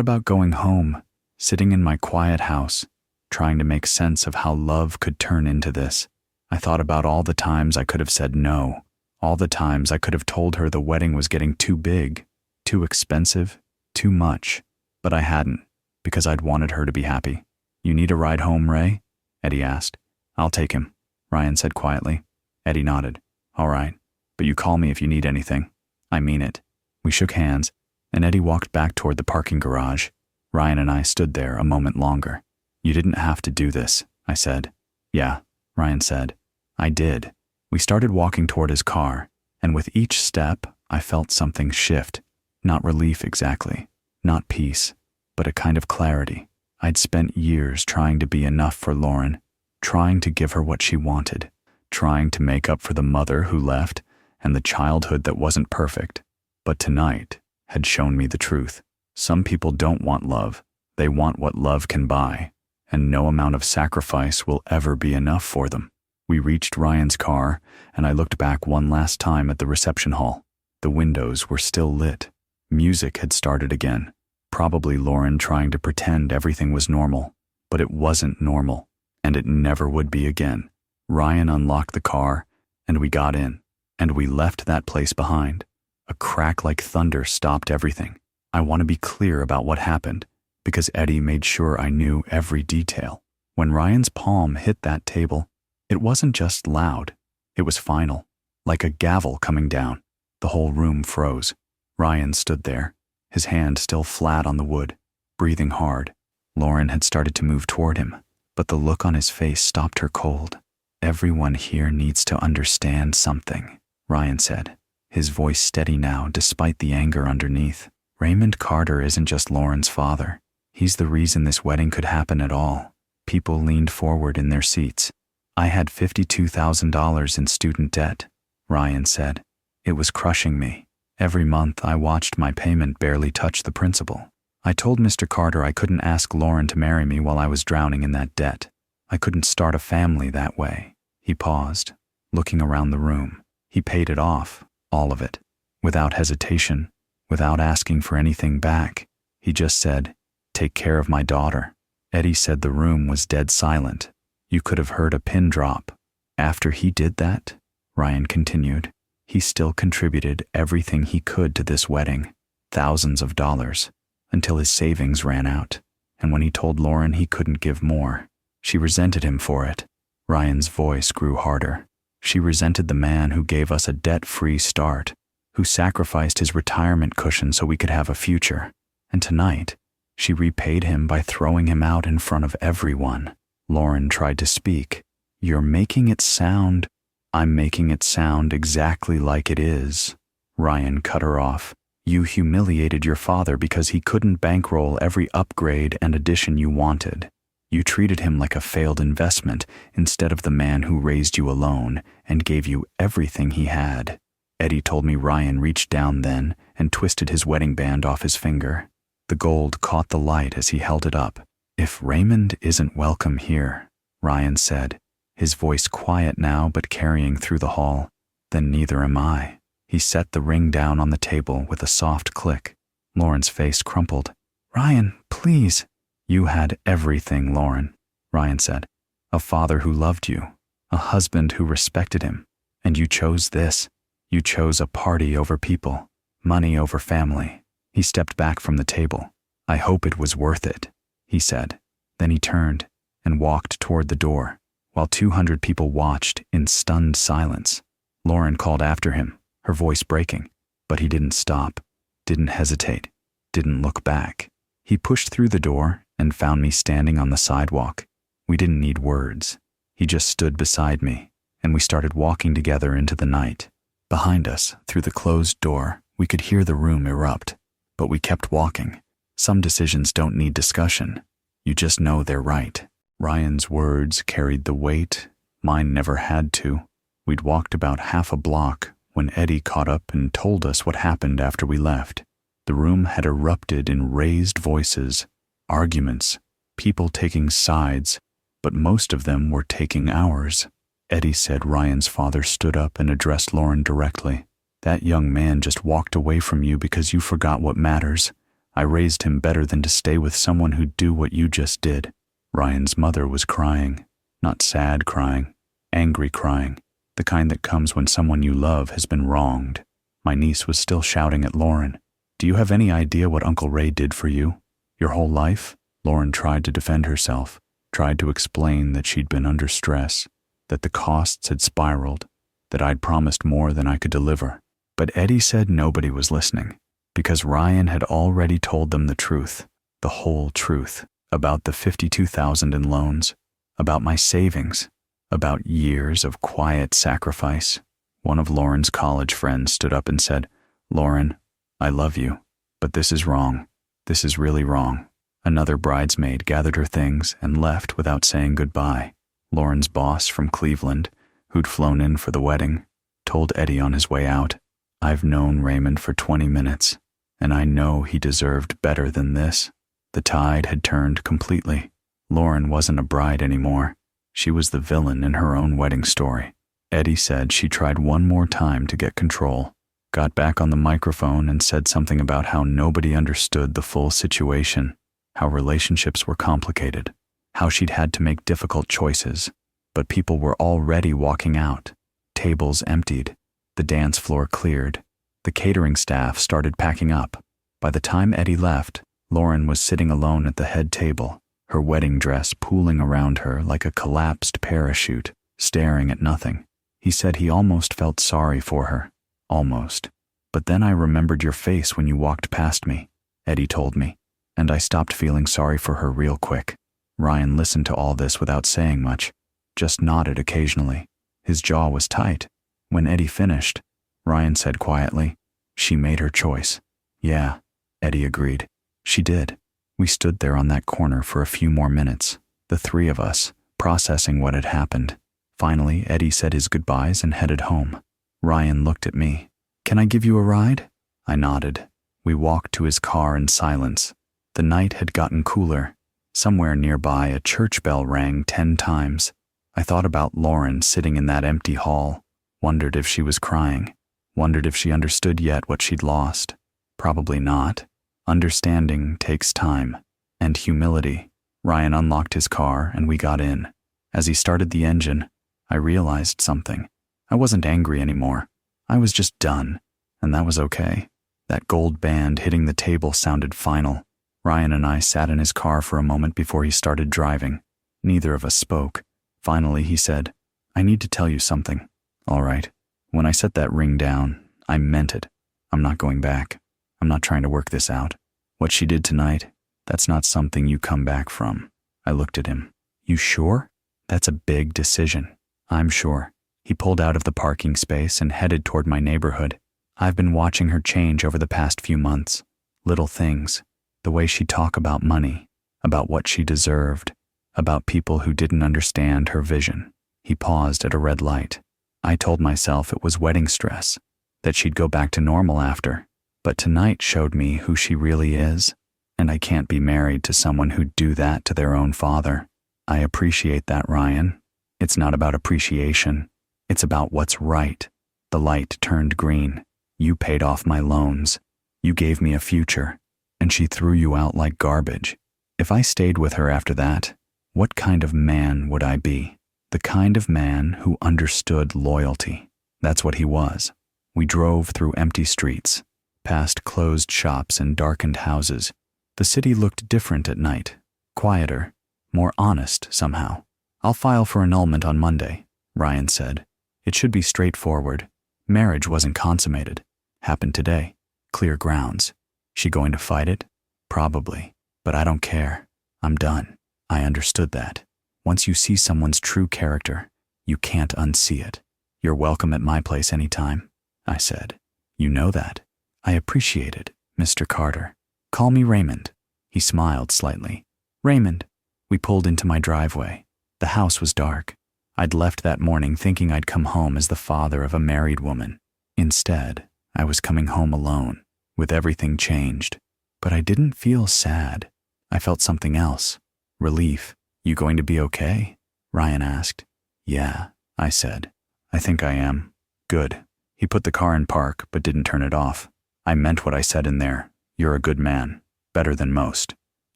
about going home, sitting in my quiet house, trying to make sense of how love could turn into this. I thought about all the times I could have said no, all the times I could have told her the wedding was getting too big, too expensive, too much, but I hadn't, because I'd wanted her to be happy. "You need a ride home, Ray?" Eddie asked. "I'll take him," Ryan said quietly. Eddie nodded. "All right, but you call me if you need anything." "I mean it." We shook hands, and Eddie walked back toward the parking garage. Ryan and I stood there a moment longer. "You didn't have to do this," I said. "Yeah," Ryan said. "I did." We started walking toward his car, and with each step, I felt something shift. Not relief exactly, not peace, but a kind of clarity. I'd spent years trying to be enough for Lauren, trying to give her what she wanted, trying to make up for the mother who left and the childhood that wasn't perfect. But tonight had shown me the truth. Some people don't want love. They want what love can buy, and no amount of sacrifice will ever be enough for them. We reached Ryan's car, and I looked back one last time at the reception hall. The windows were still lit. Music had started again. Probably Lauren trying to pretend everything was normal, but it wasn't normal, and it never would be again. Ryan unlocked the car, and we got in, and we left that place behind. A crack like thunder stopped everything. I want to be clear about what happened, because Eddie made sure I knew every detail. When Ryan's palm hit that table, it wasn't just loud, it was final, like a gavel coming down. The whole room froze. Ryan stood there, his hand still flat on the wood, breathing hard. Lauren had started to move toward him, but the look on his face stopped her cold. "Everyone here needs to understand something," Ryan said, his voice steady now despite the anger underneath. "Raymond Carter isn't just Lauren's father. He's the reason this wedding could happen at all." People leaned forward in their seats. "I had $52,000 in student debt," Ryan said. "It was crushing me. Every month I watched my payment barely touch the principal. I told Mr. Carter I couldn't ask Lauren to marry me while I was drowning in that debt. I couldn't start a family that way." He paused, looking around the room. He paid it off, all of it, without hesitation, without asking for anything back. He just said, "Take care of my daughter." Eddie said the room was dead silent. You could have heard a pin drop. "After he did that," Ryan continued, "he still contributed everything he could to this wedding, thousands of dollars, until his savings ran out. And when he told Lauren he couldn't give more, she resented him for it." Ryan's voice grew harder. "She resented the man who gave us a debt-free start, who sacrificed his retirement cushion so we could have a future. And tonight, She repaid him by throwing him out in front of everyone. Lauren tried to speak. You're making it sound. I'm making it sound exactly like it is. Ryan cut her off. You humiliated your father because he couldn't bankroll every upgrade and addition you wanted. You treated him like a failed investment instead of the man who raised you alone and gave you everything he had. Eddie told me Ryan reached down then and twisted his wedding band off his finger. The gold caught the light as he held it up. If Raymond isn't welcome here, Ryan said, his voice quiet now but carrying through the hall, then neither am I. He set the ring down on the table with a soft click. Lauren's face crumpled. Ryan, please. You had everything, Lauren, Ryan said. A father who loved you, a husband who respected him, and you chose this. You chose a party over people, money over family. He stepped back from the table. I hope it was worth it, he said. Then he turned and walked toward the door, while 200 people watched in stunned silence. Lauren called after him, her voice breaking, but he didn't stop, didn't hesitate, didn't look back. He pushed through the door and found me standing on the sidewalk. We didn't need words. He just stood beside me, and we started walking together into the night. Behind us, through the closed door, we could hear the room erupt, but we kept walking. Some decisions don't need discussion. You just know they're right. Ryan's words carried the weight. Mine never had to. We'd walked about half a block when Eddie caught up and told us what happened after we left. The room had erupted in raised voices, arguments, people taking sides, but most of them were taking ours. Eddie said Ryan's father stood up and addressed Lauren directly. That young man just walked away from you because you forgot what matters. I raised him better than to stay with someone who'd do what you just did. Ryan's mother was crying, not sad crying, angry crying, the kind that comes when someone you love has been wronged. My niece was still shouting at Lauren. Do you have any idea what Uncle Ray did for you? Your whole life? Lauren tried to defend herself, tried to explain that she'd been under stress, that the costs had spiraled, that I'd promised more than I could deliver. But Eddie said nobody was listening, because Ryan had already told them the truth, the whole truth, about the $52,000 in loans, about my savings, about years of quiet sacrifice. One of Lauren's college friends stood up and said, Lauren, I love you, but this is wrong. This is really wrong. Another bridesmaid gathered her things and left without saying goodbye. Lauren's boss from Cleveland, who'd flown in for the wedding, told Eddie on his way out, I've known Raymond for 20 minutes, and I know he deserved better than this. The tide had turned completely. Lauren wasn't a bride anymore. She was the villain in her own wedding story. Eddie said she tried one more time to get control, got back on the microphone and said something about how nobody understood the full situation, how relationships were complicated, how she'd had to make difficult choices, but people were already walking out. Tables emptied, the dance floor cleared, the catering staff started packing up. By the time Eddie left, Lauren was sitting alone at the head table, her wedding dress pooling around her like a collapsed parachute, staring at nothing. He said he almost felt sorry for her. Almost. But then I remembered your face when you walked past me, Eddie told me, and I stopped feeling sorry for her real quick. Ryan listened to all this without saying much, just nodded occasionally. His jaw was tight. When Eddie finished, Ryan said quietly, She made her choice. Yeah, Eddie agreed. She did. We stood there on that corner for a few more minutes, the three of us, processing what had happened. Finally, Eddie said his goodbyes and headed home. Ryan looked at me. Can I give you a ride? I nodded. We walked to his car in silence. The night had gotten cooler. Somewhere nearby, a church bell rang 10 times. I thought about Lauren sitting in that empty hall, wondered if she was crying, wondered if she understood yet what she'd lost. Probably not. Understanding takes time. And humility. Ryan unlocked his car and we got in. As he started the engine, I realized something. I wasn't angry anymore. I was just done, and that was okay. That gold band hitting the table sounded final. Ryan and I sat in his car for a moment before he started driving. Neither of us spoke. Finally, he said, I need to tell you something. All right. When I set that ring down, I meant it. I'm not going back. I'm not trying to work this out. What she did tonight, That's not something you come back from. I looked at him. You sure? That's a big decision. I'm sure. He pulled out of the parking space and headed toward my neighborhood. I've been watching her change over the past few months. Little things. The way she'd talk about money, about what she deserved, about people who didn't understand her vision. He paused at a red light. I told myself it was wedding stress, that she'd go back to normal after. But tonight showed me who she really is, and I can't be married to someone who'd do that to their own father. I appreciate that, Ryan. It's not about appreciation. It's about what's right. The light turned green. You paid off my loans. You gave me a future, and she threw you out like garbage. If I stayed with her after that, what kind of man would I be? The kind of man who understood loyalty. That's what he was. We drove through empty streets, past closed shops and darkened houses. The city looked different at night, quieter, more honest somehow. I'll file for annulment on Monday, Ryan said. It should be straightforward. Marriage wasn't consummated. Happened today. Clear grounds. She going to fight it? Probably. But I don't care. I'm done. I understood that. Once you see someone's true character, you can't unsee it. You're welcome at my place anytime, I said. You know that. I appreciate it, Mr. Carter. Call me Raymond. He smiled slightly. Raymond. We pulled into my driveway. The house was dark. I'd left that morning thinking I'd come home as the father of a married woman. Instead, I was coming home alone, with everything changed. But I didn't feel sad. I felt something else. Relief. You going to be okay? Ryan asked. Yeah, I said. I think I am. Good. He put the car in park, but didn't turn it off. I meant what I said in there. You're a good man. Better than most.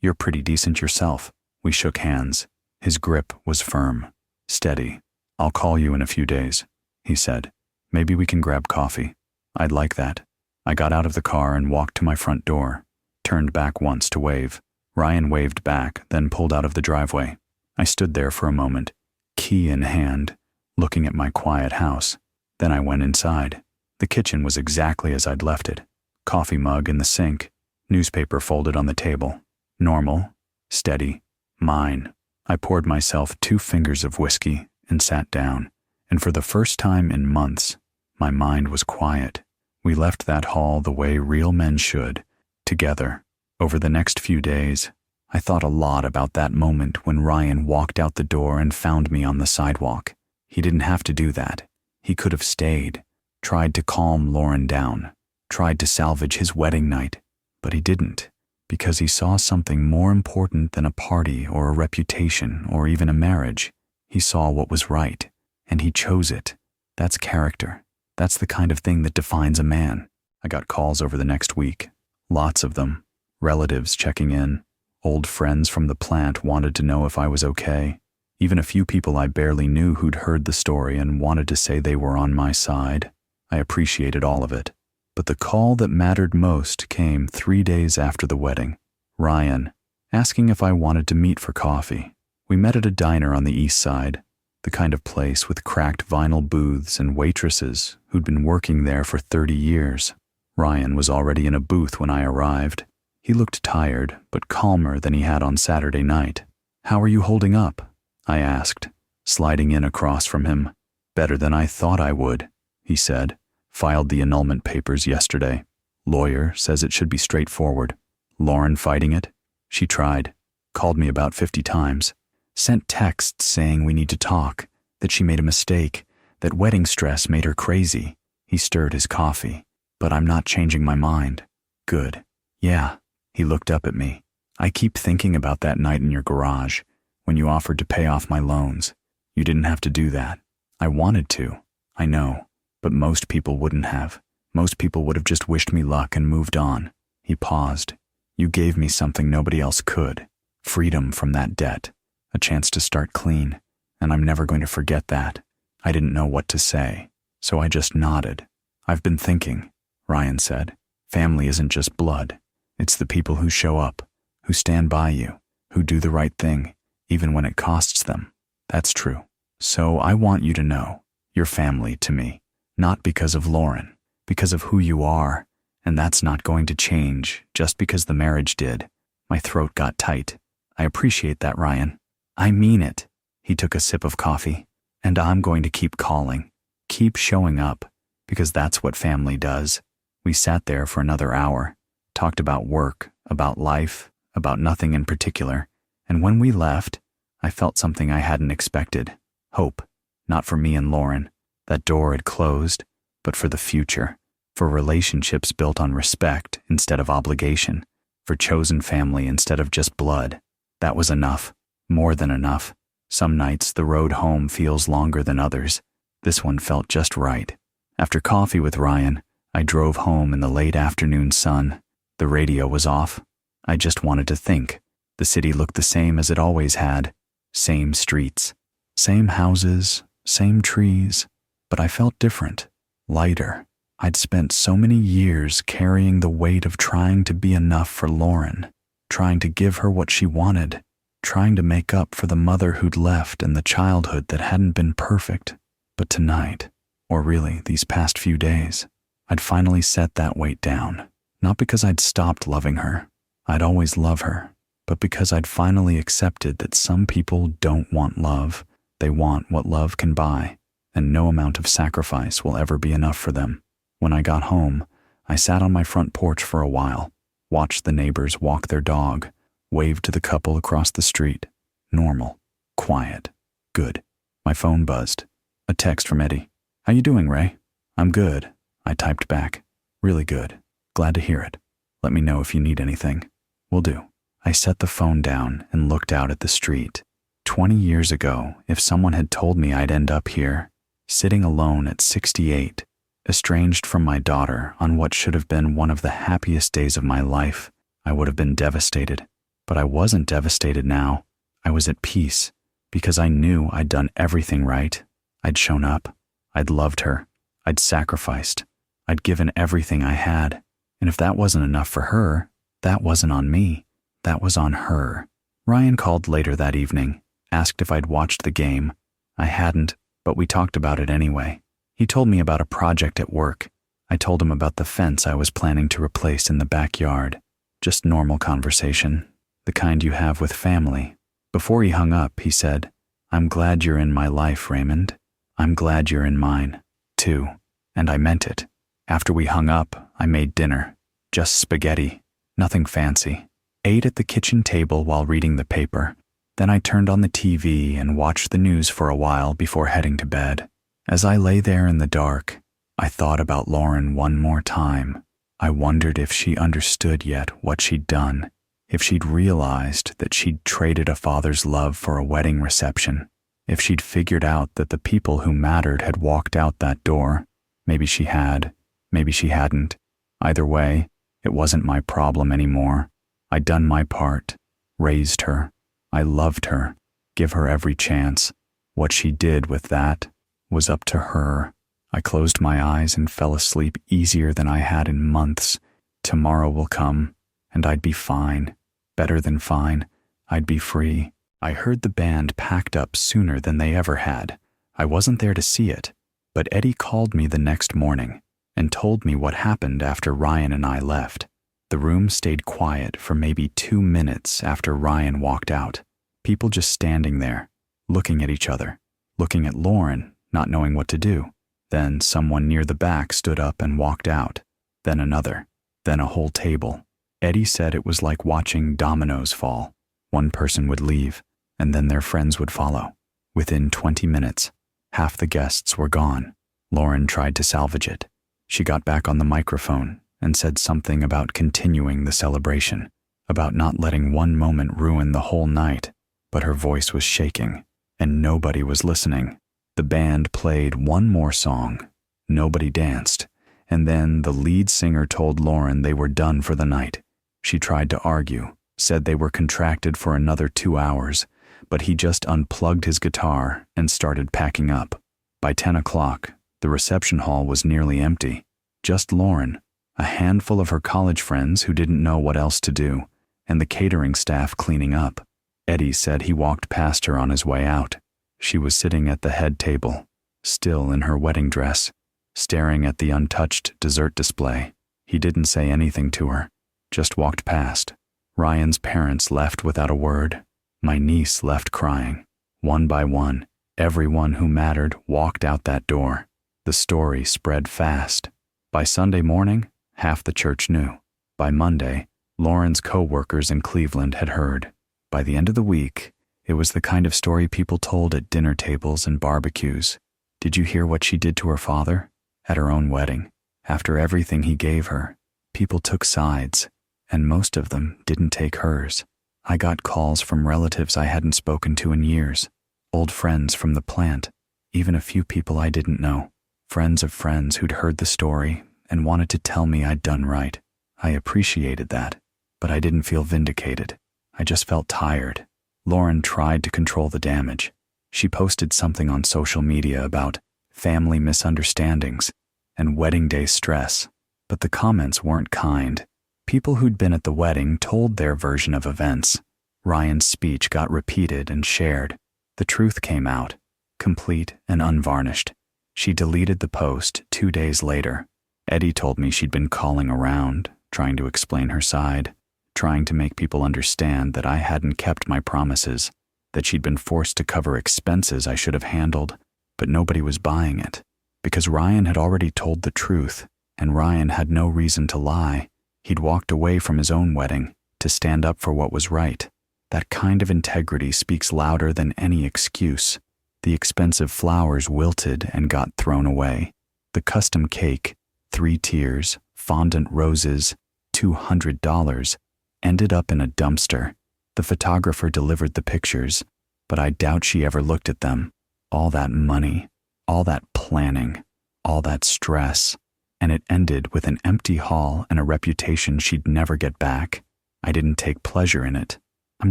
You're pretty decent yourself. We shook hands. His grip was firm. Steady. I'll call you in a few days, he said. Maybe we can grab coffee. I'd like that. I got out of the car and walked to my front door. Turned back once to wave. Ryan waved back, then pulled out of the driveway. I stood there for a moment, key in hand, looking at my quiet house. Then I went inside. The kitchen was exactly as I'd left it. Coffee mug in the sink, newspaper folded on the table. Normal, steady, mine. I poured myself 2 fingers of whiskey and sat down, and for the first time in months, my mind was quiet. We left that hall the way real men should, together. Over the next few days, I thought a lot about that moment when Ryan walked out the door and found me on the sidewalk. He didn't have to do that. He could have stayed, tried to calm Lauren down, tried to salvage his wedding night, but he didn't, because he saw something more important than a party or a reputation or even a marriage. He saw what was right, and he chose it. That's character. That's the kind of thing that defines a man. I got calls over the next week, lots of them. Relatives checking in, old friends from the plant wanted to know if I was okay. Even a few people I barely knew who'd heard the story and wanted to say they were on my side. I appreciated all of it. But the call that mattered most came 3 days after the wedding. Ryan, asking if I wanted to meet for coffee. We met at a diner on the east side, the kind of place with cracked vinyl booths and waitresses who'd been working there for 30 years. Ryan was already in a booth when I arrived. He looked tired, but calmer than he had on Saturday night. How are you holding up? I asked, sliding in across from him. Better than I thought I would, he said. Filed the annulment papers yesterday. Lawyer says it should be straightforward. Lauren fighting it? She tried. Called me about 50 times. Sent texts saying we need to talk, that she made a mistake, that wedding stress made her crazy. He stirred his coffee. But I'm not changing my mind. Good. Yeah. He looked up at me. I keep thinking about that night in your garage, when you offered to pay off my loans. You didn't have to do that. I wanted to, I know, but most people wouldn't have. Most people would have just wished me luck and moved on. He paused. You gave me something nobody else could. Freedom from that debt. A chance to start clean. And I'm never going to forget that. I didn't know what to say, so I just nodded. I've been thinking, Ryan said. Family isn't just blood. It's the people who show up, who stand by you, who do the right thing, even when it costs them. That's true. So I want you to know, you're family to me, not because of Lauren, because of who you are, and that's not going to change just because the marriage did. My throat got tight. I appreciate that, Ryan. I mean it. He took a sip of coffee. And I'm going to keep calling. Keep showing up. Because that's what family does. We sat there for another hour. Talked about work, about life, about nothing in particular. And when we left, I felt something I hadn't expected. Hope. Not for me and Lauren. That door had closed. But for the future. For relationships built on respect instead of obligation. For chosen family instead of just blood. That was enough. More than enough. Some nights the road home feels longer than others. This one felt just right. After coffee with Ryan, I drove home in the late afternoon sun. The radio was off. I just wanted to think. The city looked the same as it always had. Same streets. Same houses. Same trees. But I felt different. Lighter. I'd spent so many years carrying the weight of trying to be enough for Lauren. Trying to give her what she wanted. Trying to make up for the mother who'd left and the childhood that hadn't been perfect. But tonight, or really these past few days, I'd finally set that weight down. Not because I'd stopped loving her. I'd always love her. But because I'd finally accepted that some people don't want love. They want what love can buy. And no amount of sacrifice will ever be enough for them. When I got home, I sat on my front porch for a while. Watched the neighbors walk their dog. Waved to the couple across the street. Normal. Quiet. Good. My phone buzzed. A text from Eddie. "How you doing, Ray?" "I'm good," I typed back. "Really good. Glad to hear it. Let me know if you need anything." "Will do." I set the phone down and looked out at the street. 20 years ago, if someone had told me I'd end up here, sitting alone at 68, estranged from my daughter on what should have been one of the happiest days of my life, I would have been devastated. But I wasn't devastated now. I was at peace, because I knew I'd done everything right. I'd shown up. I'd loved her. I'd sacrificed. I'd given everything I had. And if that wasn't enough for her, that wasn't on me. That was on her. Ryan called later that evening, asked if I'd watched the game. I hadn't, but we talked about it anyway. He told me about a project at work. I told him about the fence I was planning to replace in the backyard. Just normal conversation. The kind you have with family. Before he hung up, he said, "I'm glad you're in my life, Raymond. I'm glad you're in mine, too." And I meant it. After we hung up, I made dinner. Just spaghetti. Nothing fancy. Ate at the kitchen table while reading the paper. Then I turned on the TV and watched the news for a while before heading to bed. As I lay there in the dark, I thought about Lauren one more time. I wondered if she understood yet what she'd done. If she'd realized that she'd traded a father's love for a wedding reception. If she'd figured out that the people who mattered had walked out that door. Maybe she had. Maybe she hadn't. Either way, it wasn't my problem anymore. I'd done my part. Raised her. I loved her. Give her every chance. What she did with that was up to her. I closed my eyes and fell asleep easier than I had in months. Tomorrow will come, and I'd be fine. Better than fine. I'd be free. I heard the band packed up sooner than they ever had. I wasn't there to see it, but Eddie called me the next morning and told me what happened after Ryan and I left. The room stayed quiet for maybe 2 minutes after Ryan walked out. People just standing there, looking at each other, looking at Lauren, not knowing what to do. Then someone near the back stood up and walked out. Then another. Then a whole table. Eddie said it was like watching dominoes fall. One person would leave, and then their friends would follow. Within 20 minutes, half the guests were gone. Lauren tried to salvage it. She got back on the microphone and said something about continuing the celebration, about not letting one moment ruin the whole night, but her voice was shaking, and nobody was listening. The band played one more song. Nobody danced, and then the lead singer told Lauren they were done for the night. She tried to argue, said they were contracted for another 2 hours, but he just unplugged his guitar and started packing up. By 10 o'clock, the reception hall was nearly empty. Just Lauren, a handful of her college friends who didn't know what else to do, and the catering staff cleaning up. Eddie said he walked past her on his way out. She was sitting at the head table, still in her wedding dress, staring at the untouched dessert display. He didn't say anything to her, just walked past, Ryan's parents left without a word. My niece left crying. One by one, everyone who mattered walked out that door. The story spread fast. By Sunday morning, half the church knew. By Monday, Lauren's co-workers in Cleveland had heard. By the end of the week, it was the kind of story people told at dinner tables and barbecues. Did you hear what she did to her father? At her own wedding. After everything he gave her, people took sides, and most of them didn't take hers. I got calls from relatives I hadn't spoken to in years, old friends from the plant, even a few people I didn't know, friends of friends who'd heard the story and wanted to tell me I'd done right. I appreciated that, but I didn't feel vindicated. I just felt tired. Lauren tried to control the damage. She posted something on social media about family misunderstandings and wedding day stress, but the comments weren't kind. People who'd been at the wedding told their version of events. Ryan's speech got repeated and shared. The truth came out, complete and unvarnished. She deleted the post 2 days later. Eddie told me she'd been calling around, trying to explain her side, trying to make people understand that I hadn't kept my promises, that she'd been forced to cover expenses I should have handled, but nobody was buying it, because Ryan had already told the truth, and Ryan had no reason to lie. He'd walked away from his own wedding to stand up for what was right. That kind of integrity speaks louder than any excuse. The expensive flowers wilted and got thrown away. The custom cake, 3 tiers, fondant roses, $200, ended up in a dumpster. The photographer delivered the pictures, but I doubt she ever looked at them. All that money, all that planning, all that stress, and it ended with an empty hall and a reputation she'd never get back. I didn't take pleasure in it. I'm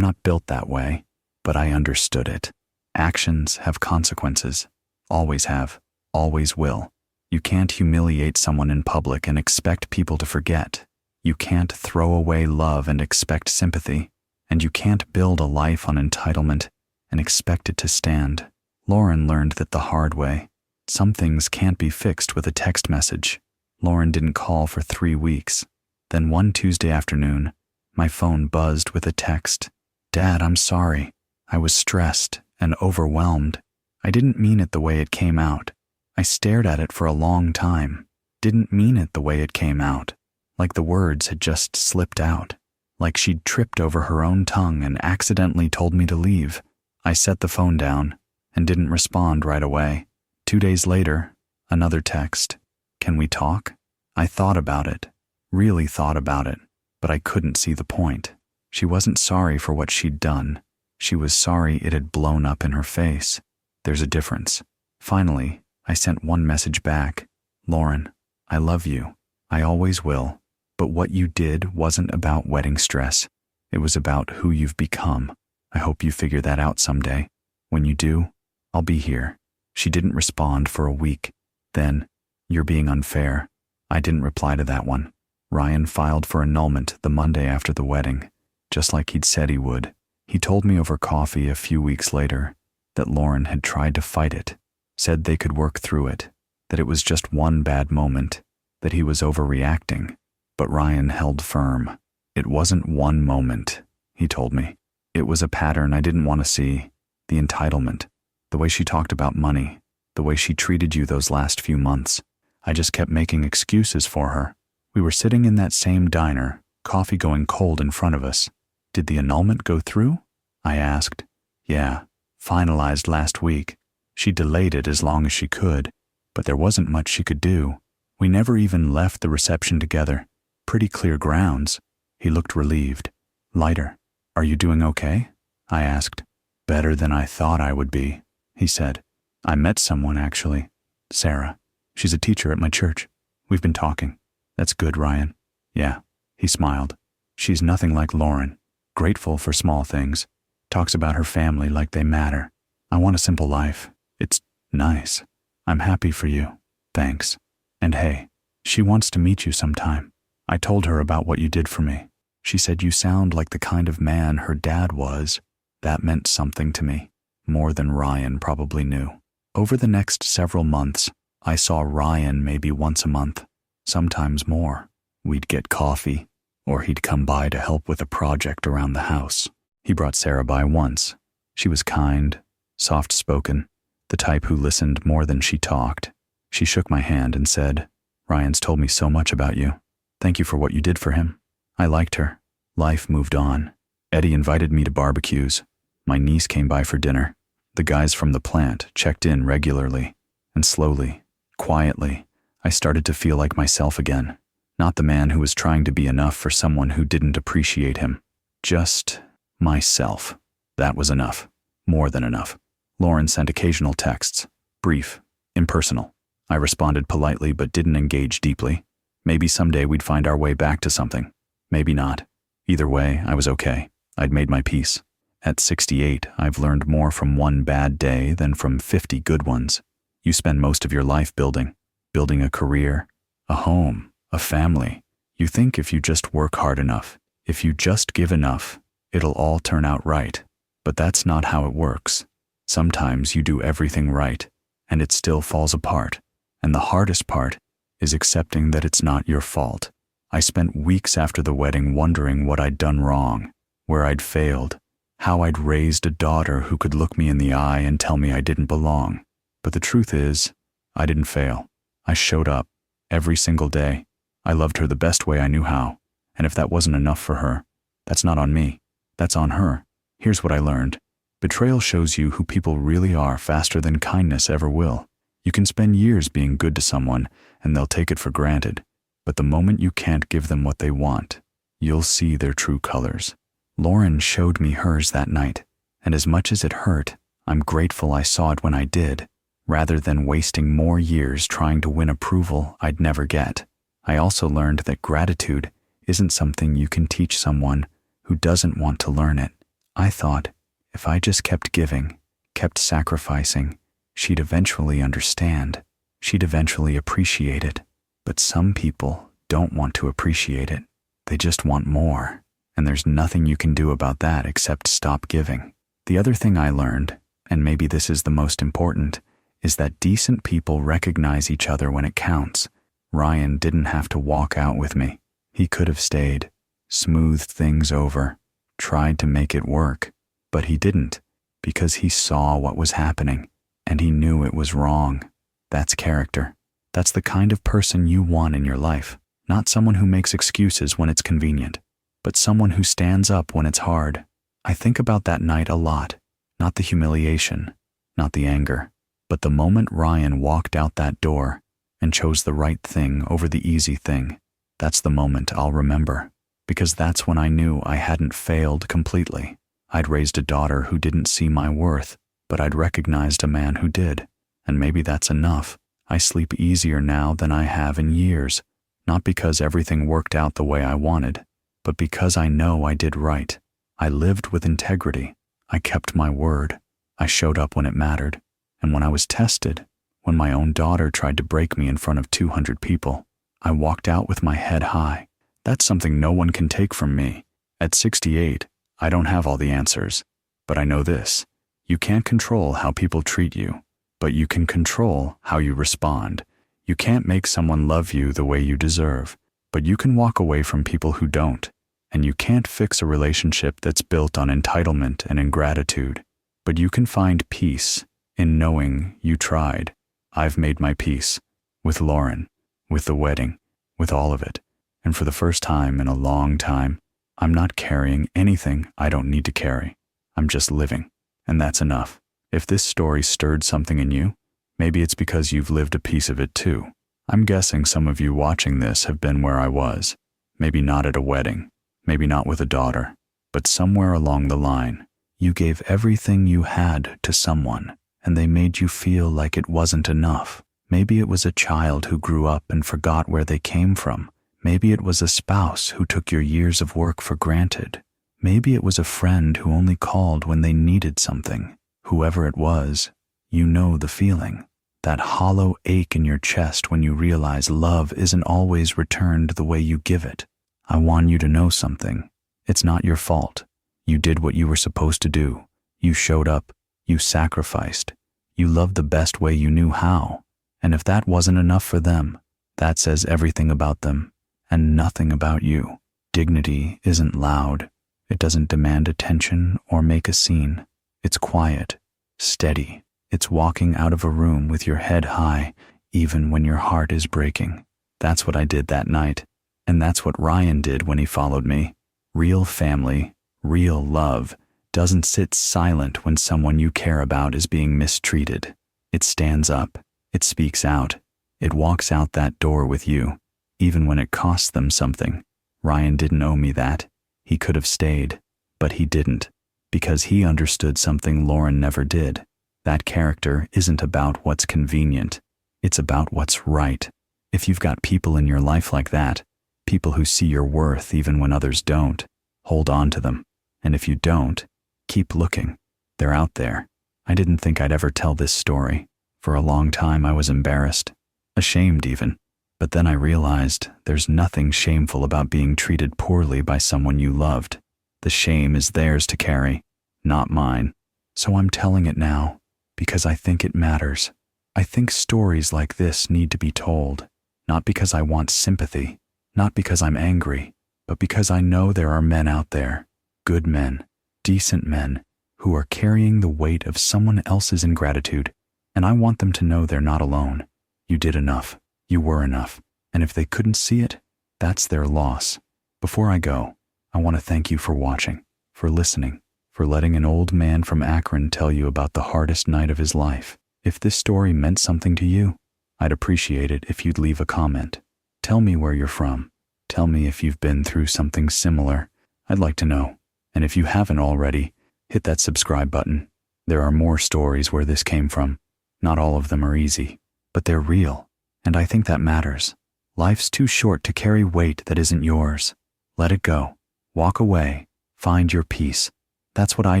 not built that way, but I understood it. Actions have consequences. Always have, always will. You can't humiliate someone in public and expect people to forget. You can't throw away love and expect sympathy. And you can't build a life on entitlement and expect it to stand. Lauren learned that the hard way. Some things can't be fixed with a text message. Lauren didn't call for 3 weeks. Then one Tuesday afternoon, my phone buzzed with a text. "Dad, I'm sorry. I was stressed and overwhelmed. I didn't mean it the way it came out. I stared at it for a long time. Didn't mean it the way it came out. Like the words had just slipped out. Like she'd tripped over her own tongue and accidentally told me to leave." I set the phone down and didn't respond right away. 2 days later, another text. "Can we talk?" I thought about it, really thought about it, but I couldn't see the point. She wasn't sorry for what she'd done. She was sorry it had blown up in her face. There's a difference. Finally, I sent one message back. "Lauren, I love you. I always will. But what you did wasn't about wedding stress. It was about who you've become. I hope you figure that out someday. When you do, I'll be here." She didn't respond for a week. Then, "You're being unfair." I didn't reply to that one. Ryan filed for annulment the Monday after the wedding, just like he'd said he would. He told me over coffee a few weeks later that Lauren had tried to fight it, said they could work through it, that it was just one bad moment, that he was overreacting. But Ryan held firm. "It wasn't one moment," he told me. "It was a pattern I didn't want to see. The entitlement, the way she talked about money, the way she treated you those last few months. I just kept making excuses for her. We were sitting in that same diner, coffee going cold in front of us. Did the annulment go through?" I asked. "Yeah, finalized last week. She delayed it as long as she could, but there wasn't much she could do. We never even left the reception together. Pretty clear grounds." He looked relieved. "Lighter. Are you doing okay?" I asked. "Better than I thought I would be," he said. "I met someone, actually. Sarah. She's a teacher at my church. We've been talking." "That's good, Ryan." "Yeah." He smiled. "She's nothing like Lauren. Grateful for small things. Talks about her family like they matter. I want a simple life. It's nice. I'm happy for you. Thanks. And hey, she wants to meet you sometime. I told her about what you did for me. She said you sound like the kind of man her dad was." That meant something to me, more than Ryan probably knew. Over the next several months, I saw Ryan maybe once a month, sometimes more. We'd get coffee. or he'd come by to help with a project around the house. He brought Sarah by once. She was kind, soft-spoken, the type who listened more than she talked. She shook my hand and said, "Ryan's told me so much about you. Thank you for what you did for him." I liked her. Life moved on. Eddie invited me to barbecues. My niece came by for dinner. The guys from the plant checked in regularly. And slowly, quietly, I started to feel like myself again. Not the man who was trying to be enough for someone who didn't appreciate him. Just myself. That was enough. More than enough. Lauren sent occasional texts. Brief. Impersonal. I responded politely but didn't engage deeply. Maybe someday we'd find our way back to something. Maybe not. Either way, I was okay. I'd made my peace. At 68, I've learned more from one bad day than from 50 good ones. You spend most of your life building a career, a home, a family. You think if you just work hard enough, if you just give enough, it'll all turn out right. But that's not how it works. Sometimes you do everything right, and it still falls apart. And the hardest part is accepting that it's not your fault. I spent weeks after the wedding wondering what I'd done wrong, where I'd failed, how I'd raised a daughter who could look me in the eye and tell me I didn't belong. But the truth is, I didn't fail. I showed up every single day. I loved her the best way I knew how. And if that wasn't enough for her, that's not on me. That's on her. Here's what I learned. Betrayal shows you who people really are faster than kindness ever will. You can spend years being good to someone, and they'll take it for granted. But the moment you can't give them what they want, you'll see their true colors. Lauren showed me hers that night, and as much as it hurt, I'm grateful I saw it when I did, rather than wasting more years trying to win approval I'd never get. I also learned that gratitude isn't something you can teach someone who doesn't want to learn it. I thought, if I just kept giving, kept sacrificing, she'd eventually understand. She'd eventually appreciate it. But some people don't want to appreciate it. They just want more. And there's nothing you can do about that except stop giving. The other thing I learned, and maybe this is the most important, is that decent people recognize each other when it counts. Ryan didn't have to walk out with me. He could have stayed, smoothed things over, tried to make it work. But he didn't, because he saw what was happening, and he knew it was wrong. That's character. That's the kind of person you want in your life. Not someone who makes excuses when it's convenient, but someone who stands up when it's hard. I think about that night a lot. Not the humiliation, not the anger, but the moment Ryan walked out that door and chose the right thing over the easy thing. That's the moment I'll remember, because that's when I knew I hadn't failed completely. I'd raised a daughter who didn't see my worth, but I'd recognized a man who did, and maybe that's enough. I sleep easier now than I have in years, not because everything worked out the way I wanted, but because I know I did right. I lived with integrity. I kept my word. I showed up when it mattered. And when I was tested, when my own daughter tried to break me in front of 200 people, I walked out with my head high. That's something no one can take from me. At 68, I don't have all the answers, but I know this. You can't control how people treat you, but you can control how you respond. You can't make someone love you the way you deserve, but you can walk away from people who don't. And you can't fix a relationship that's built on entitlement and ingratitude, but you can find peace in knowing you tried. I've made my peace with Lauren, with the wedding, with all of it. And for the first time in a long time, I'm not carrying anything I don't need to carry. I'm just living, and that's enough. If this story stirred something in you, maybe it's because you've lived a piece of it too. I'm guessing some of you watching this have been where I was. Maybe not at a wedding, maybe not with a daughter, but somewhere along the line, you gave everything you had to someone, and they made you feel like it wasn't enough. Maybe it was a child who grew up and forgot where they came from. Maybe it was a spouse who took your years of work for granted. Maybe it was a friend who only called when they needed something. Whoever it was, you know the feeling. That hollow ache in your chest when you realize love isn't always returned the way you give it. I want you to know something. It's not your fault. You did what you were supposed to do. You showed up. You sacrificed. You loved the best way you knew how. And if that wasn't enough for them, that says everything about them and nothing about you. Dignity isn't loud. It doesn't demand attention or make a scene. It's quiet, steady. It's walking out of a room with your head high, even when your heart is breaking. That's what I did that night. And that's what Ryan did when he followed me. Real family, real love, doesn't sit silent when someone you care about is being mistreated. It stands up. It speaks out. It walks out that door with you, even when it costs them something. Ryan didn't owe me that. He could have stayed, but he didn't, because he understood something Lauren never did. That character isn't about what's convenient. It's about what's right. If you've got people in your life like that, people who see your worth even when others don't, hold on to them. And if you don't, keep looking. They're out there. I didn't think I'd ever tell this story. For a long time I was embarrassed, ashamed even. But then I realized there's nothing shameful about being treated poorly by someone you loved. The shame is theirs to carry, not mine. So I'm telling it now, because I think it matters. I think stories like this need to be told, not because I want sympathy, not because I'm angry, but because I know there are men out there, good men, decent men, who are carrying the weight of someone else's ingratitude, and I want them to know they're not alone. You did enough. You were enough. And if they couldn't see it, that's their loss. Before I go, I want to thank you for watching, for listening, for letting an old man from Akron tell you about the hardest night of his life. If this story meant something to you, I'd appreciate it if you'd leave a comment. Tell me where you're from. Tell me if you've been through something similar. I'd like to know. And if you haven't already, hit that subscribe button. There are more stories where this came from. Not all of them are easy, but they're real. And I think that matters. Life's too short to carry weight that isn't yours. Let it go. Walk away. Find your peace. That's what I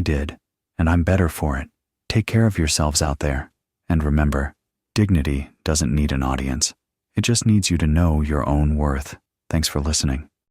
did, and I'm better for it. Take care of yourselves out there. And remember, dignity doesn't need an audience. It just needs you to know your own worth. Thanks for listening.